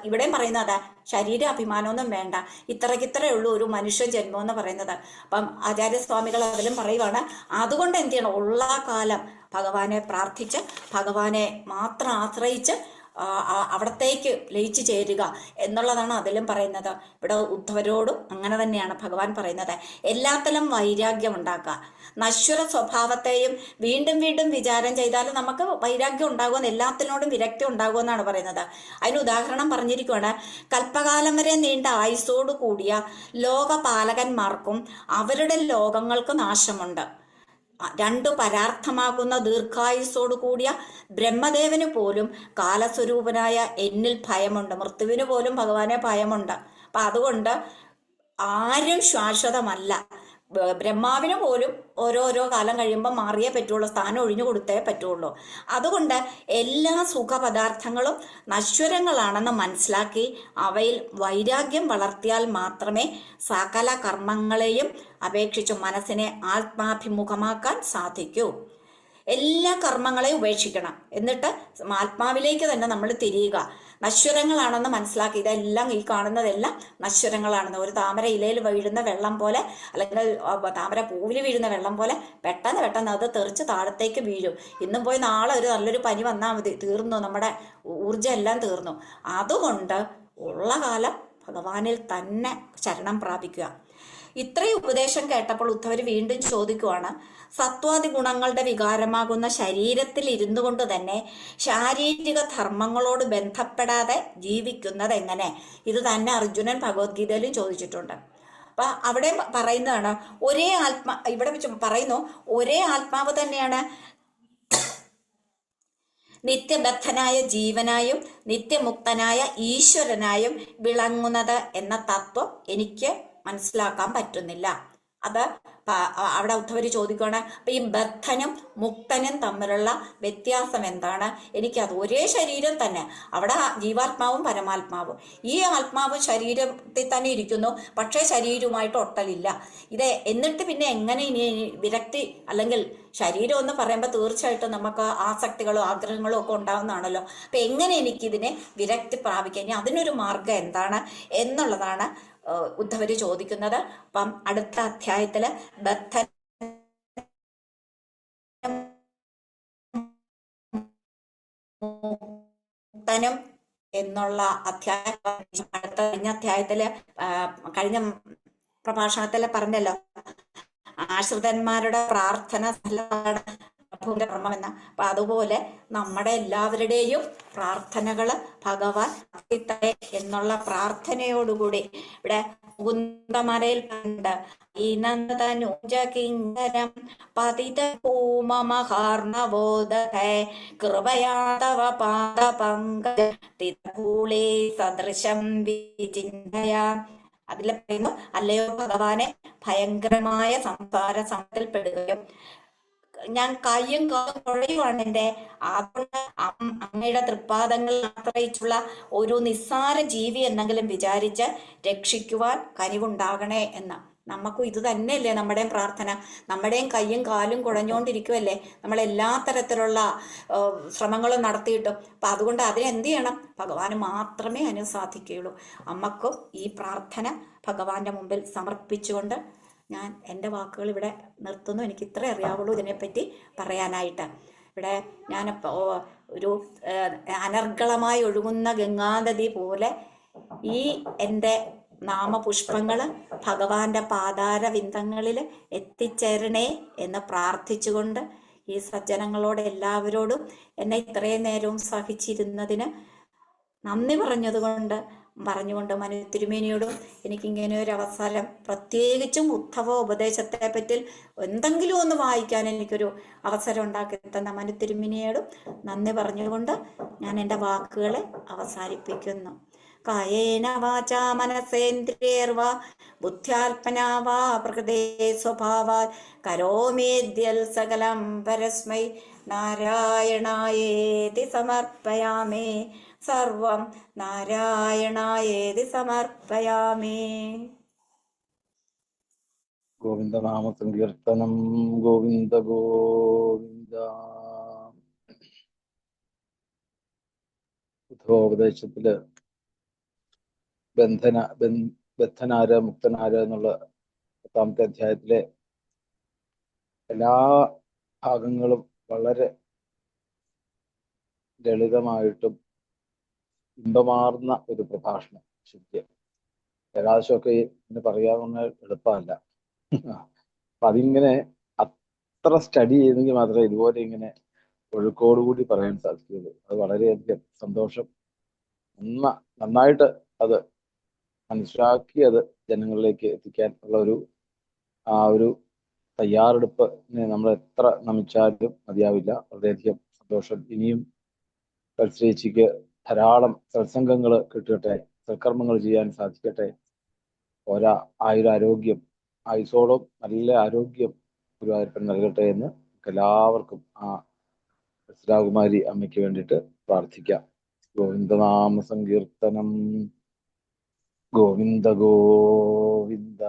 ഇവിടെയും പറയുന്നത് ശരീര അഭിമാനമൊന്നും വേണ്ട, ഇത്രയ്ക്കിത്രയേ ഉള്ളൂ ഒരു മനുഷ്യ ജന്മം എന്ന് പറയുന്നത്. അപ്പം ആചാര്യസ്വാമികൾ അതിലും പറയുവാണ്, അതുകൊണ്ട് എന്ത് ചെയ്യണം, ഉള്ള കാലം ഭഗവാനെ പ്രാർത്ഥിച്ച് ഭഗവാനെ മാത്രം ആശ്രയിച്ച് അവിടത്തേക്ക് ലയിച്ചു ചേരുക എന്നുള്ളതാണ് അതിലും പറയുന്നത്. ഇവിടെ ഉദ്ധവരോടും അങ്ങനെ തന്നെയാണ് ഭഗവാൻ പറയുന്നത്. എല്ലാത്തിലും വൈരാഗ്യം ഉണ്ടാക്കുക, നശ്വര സ്വഭാവത്തെയും വീണ്ടും വീണ്ടും വിചാരം ചെയ്താൽ നമുക്ക് വൈരാഗ്യം ഉണ്ടാകുമെന്ന്, എല്ലാത്തിനോടും വിരക്തി ഉണ്ടാകുമെന്നാണ് പറയുന്നത്. അതിന് ഉദാഹരണം പറഞ്ഞിരിക്കുകയാണ്. കൽപ്പകാലം വരെ നീണ്ട ആയുസ്സോടു കൂടിയ ലോകപാലകന്മാർക്കും അവരുടെ ലോകങ്ങൾക്ക് നാശമുണ്ട്. രണ്ടു പരാർത്ഥമാകുന്ന ദീർഘായുസ്സോടു കൂടിയ ബ്രഹ്മദേവന് പോലും കാലസ്വരൂപനായ എന്നിൽ ഭയമുണ്ട്, മൃത്യുവിന് പോലും ഭഗവാനെ ഭയമുണ്ട്. അപ്പൊ അതുകൊണ്ട് ആരും ശാശ്വതമല്ല. ബ്രഹ്മാവിന് പോലും ഓരോരോ കാലം കഴിയുമ്പോൾ മാറിയേ പറ്റുള്ളൂ, സ്ഥാനം ഒഴിഞ്ഞു കൊടുത്തേ പറ്റുള്ളൂ. അതുകൊണ്ട് എല്ലാ സുഖപദാർത്ഥങ്ങളും നശ്വരങ്ങളാണെന്ന് മനസ്സിലാക്കി അവയിൽ വൈരാഗ്യം വളർത്തിയാൽ മാത്രമേ സകല കർമ്മങ്ങളെയും അപേക്ഷിച്ച് മനസ്സിനെ ആത്മാഭിമുഖമാക്കാൻ സാധിക്കൂ. എല്ലാ കർമ്മങ്ങളെയും ഉപേക്ഷിക്കണം. എന്നിട്ട് ആത്മാവിലേക്ക് തന്നെ നമ്മൾ തിരിയുക. നശ്വരങ്ങളാണെന്ന് മനസ്സിലാക്കി. ഇതെല്ലാം ഈ കാണുന്നതെല്ലാം നശ്വരങ്ങളാണെന്ന്. ഒരു താമര ഇലയിൽ വീഴുന്ന വെള്ളം പോലെ, അല്ലെങ്കിൽ താമര പൂവിൽ വീഴുന്ന വെള്ളം പോലെ പെട്ടെന്ന് അത് തെറിച്ച് താഴത്തേക്ക് വീഴും. ഇന്നും പോയി നാളെ ഒരു നല്ലൊരു പനി വന്നാൽ മതി, തീർന്നു, നമ്മുടെ ഊർജ്ജം എല്ലാം തീർന്നു. അതുകൊണ്ട് ഉള്ള കാലം ഭഗവാനിൽ തന്നെ ശരണം പ്രാപിക്കുക. ഇത്രയും ഉപദേശം കേട്ടപ്പോൾ ഉദ്ധവർ വീണ്ടും ചോദിക്കുവാണ്, സത്വാദി ഗുണങ്ങളുടെ വികാരമാകുന്ന ശരീരത്തിൽ ഇരുന്നു കൊണ്ട് തന്നെ ശാരീരിക ധർമ്മങ്ങളോട് ബന്ധപ്പെടാതെ ജീവിക്കുന്നത് എങ്ങനെ? ഇത് തന്നെ അർജുനൻ ഭഗവത്ഗീതയിലും ചോദിച്ചിട്ടുണ്ട്. അപ്പൊ അവിടെ പറയുന്നതാണ്, ഇവിടെ വെച്ച് പറയുന്നു, ഒരേ ആത്മാവ് തന്നെയാണ് നിത്യബദ്ധനായ ജീവനായും നിത്യമുക്തനായ ഈശ്വരനായും വിളങ്ങുന്നത് എന്ന തത്വം എനിക്ക് മനസ്സിലാക്കാൻ പറ്റുന്നില്ല. അത് അവിടെ ഉദ്ധവർ ചോദിക്കുകയാണ്, അപ്പൊ ഈ ബദ്ധനും മുക്തനും തമ്മിലുള്ള വ്യത്യാസം എന്താണ്? എനിക്കത് ഒരേ ശരീരം തന്നെ, അവിടെ ജീവാത്മാവും പരമാത്മാവും. ഈ ആത്മാവ് ശരീരത്തിൽ തന്നെ ഇരിക്കുന്നു, പക്ഷേ ശരീരവുമായിട്ട് ഒട്ടലില്ല. ഇത് എന്നിട്ട് പിന്നെ എങ്ങനെ ഇനി വിരക്തി, അല്ലെങ്കിൽ ശരീരം എന്ന് പറയുമ്പോൾ തീർച്ചയായിട്ടും നമുക്ക് ആസക്തികളോ ആഗ്രഹങ്ങളോ ഒക്കെ ഉണ്ടാവുന്നതാണല്ലോ. അപ്പൊ എങ്ങനെ എനിക്കിതിനെ വിരക്തി പ്രാപിക്കാം, ഇനി അതിനൊരു മാർഗം എന്താണ് എന്നുള്ളതാണ് ഉദ്ധവര് ചോദിക്കുന്നത്. അപ്പം അടുത്ത അധ്യായത്തില് ബദ്ധനും എന്നുള്ള അധ്യായം, കഴിഞ്ഞ അധ്യായത്തില് കഴിഞ്ഞ പ്രഭാഷണത്തില് പറഞ്ഞല്ലോ, ആശ്രിതന്മാരുടെ പ്രാർത്ഥന പ്രഭുവിന്റെ കർമ്മമെന്ന. അപ്പൊ അതുപോലെ നമ്മുടെ എല്ലാവരുടെയും പ്രാർത്ഥനകള് ഭഗവാൻ എന്നുള്ള പ്രാർത്ഥനയോടുകൂടി ഇവിടെ മുകുന്ദമലയിൽ കണ്ട് ഇനന്തനുജകിങ്കരം പതിത പൂമമഹാർണവോദഹേ കൃപയാതവ പാദപങ്കജൂളേ സദൃശം വിചിന്തയാ. അതിൽ പറയുന്നു, അല്ലയോ ഭഗവാനെ, ഭയങ്കരമായ സംസാര സമത്തിൽപ്പെടുകയും ഞാൻ കയ്യും കാലും കുഴയുവാണ് എൻ്റെ. അതുകൊണ്ട് അങ്ങയുടെ തൃപ്പാദങ്ങളിൽ ആശ്രയിച്ചുള്ള ഒരു നിസ്സാര ജീവി എന്നെങ്കിലും വിചാരിച്ച് രക്ഷിക്കുവാൻ കനിവുണ്ടാകണേ എന്ന്. നമുക്കും ഇത് തന്നെയല്ലേ നമ്മുടെയും പ്രാർത്ഥന? നമ്മുടെയും കയ്യും കാലും കുഴഞ്ഞുകൊണ്ടിരിക്കുമല്ലേ നമ്മൾ എല്ലാ തരത്തിലുള്ള ശ്രമങ്ങളും നടത്തിയിട്ടും. അപ്പം അതുകൊണ്ട് അതിനെന്ത് ചെയ്യണം? ഭഗവാന് മാത്രമേ അതിന് സാധിക്കുകയുള്ളൂ. നമുക്കും ഈ പ്രാർത്ഥന ഭഗവാന്റെ മുമ്പിൽ സമർപ്പിച്ചുകൊണ്ട് ഞാൻ എൻ്റെ വാക്കുകൾ ഇവിടെ നിർത്തുന്നു. എനിക്ക് ഇത്രേ അറിയാവുള്ളൂ ഇതിനെപ്പറ്റി പറയാനായിട്ട്. ഇവിടെ ഞാൻ ഒരു അനർഗളമായി ഒഴുകുന്ന ഗംഗാനദി പോലെ ഈ എൻ്റെ നാമപുഷ്പങ്ങൾ ഭഗവാന്റെ പാതാരവിന്ദങ്ങളിൽ എത്തിച്ചേരണേ എന്ന് പ്രാർത്ഥിച്ചുകൊണ്ട് ഈ സജ്ജനങ്ങളോട് എല്ലാവരോടും എന്നെ ഇത്രയും നേരവും സഹിച്ചിരുന്നതിന് നന്ദി പറഞ്ഞുകൊണ്ട് മനു തിരുമേനിയോടും എനിക്കിങ്ങനെ ഒരു അവസരം, പ്രത്യേകിച്ചും ഉദ്ധവ ഉപദേശത്തെ പറ്റി എന്തെങ്കിലും ഒന്ന് വായിക്കാൻ എനിക്കൊരു അവസരം ഉണ്ടാക്കി തന്ന മനു തിരുമേനിയോടും നന്ദി പറഞ്ഞുകൊണ്ട് ഞാൻ എൻ്റെ വാക്കുകളെ അവസാനിപ്പിക്കുന്നു. കായേന വാചാ മനസേന്ദ്രിയർവാ ബുദ്ധ്യാത്മനാ വാ പ്രകൃതേ സ്വഭാവാൽ കരോമേദ്യൽ സകലം പരസ്മൈ നാരായണായേതി സമർപ്പയാമി. സർവം നാരായണായേതി സമർപ്പയാമി. ഗോവിന്ദനാമ സങ്കീർത്തനം. ഗോവിന്ദ ഗോവിന്ദ. ഉദ്ധവോപദേശത്തില് ബദ്ധനാര് മുക്തനാര് എന്നുള്ള 10ാമത്തെ അധ്യായത്തിലെ എല്ലാ ഭാഗങ്ങളും വളരെ ലളിതമായിട്ടും ഇമ്പമാർന്ന ഒരു പ്രഭാഷണം. ശരിക്കും ഏകാദശമൊക്കെ ഇങ്ങനെ പറയാവുന്ന എളുപ്പമല്ല. അപ്പൊ അതിങ്ങനെ അത്ര സ്റ്റഡി ചെയ്തെങ്കിൽ മാത്രമേ ഇതുപോലെ ഇങ്ങനെ ഒഴുക്കോടുകൂടി പറയാൻ സാധിക്കുകയുള്ളൂ. അത് വളരെയധികം സന്തോഷം. നന്നായിട്ട് അത് മനസ്സിലാക്കി അത് ജനങ്ങളിലേക്ക് എത്തിക്കാൻ ഉള്ള ഒരു തയ്യാറെടുപ്പ് നമ്മൾ എത്ര നമിച്ചാലും മതിയാവില്ല. വളരെയധികം സന്തോഷം. ഇനിയും പരിശ്രയിച്ചിക്ക് ധാരാളം സത്സംഗങ്ങൾ കിട്ടട്ടെ, സൽക്കർമ്മങ്ങൾ ചെയ്യാൻ സാധിക്കട്ടെ. ആയുരാരോഗ്യം, ആയുസോളം നല്ല ആരോഗ്യം ഗുരുവായൂരപ്പൻ നൽകട്ടെ എന്ന് എല്ലാവർക്കും ആ ശ്രീകുമാരി അമ്മയ്ക്ക് വേണ്ടിയിട്ട് പ്രാർത്ഥിക്കാം. ഗോവിന്ദനാമ സങ്കീർത്തനം. ഗോവിന്ദ ഗോവിന്ദ.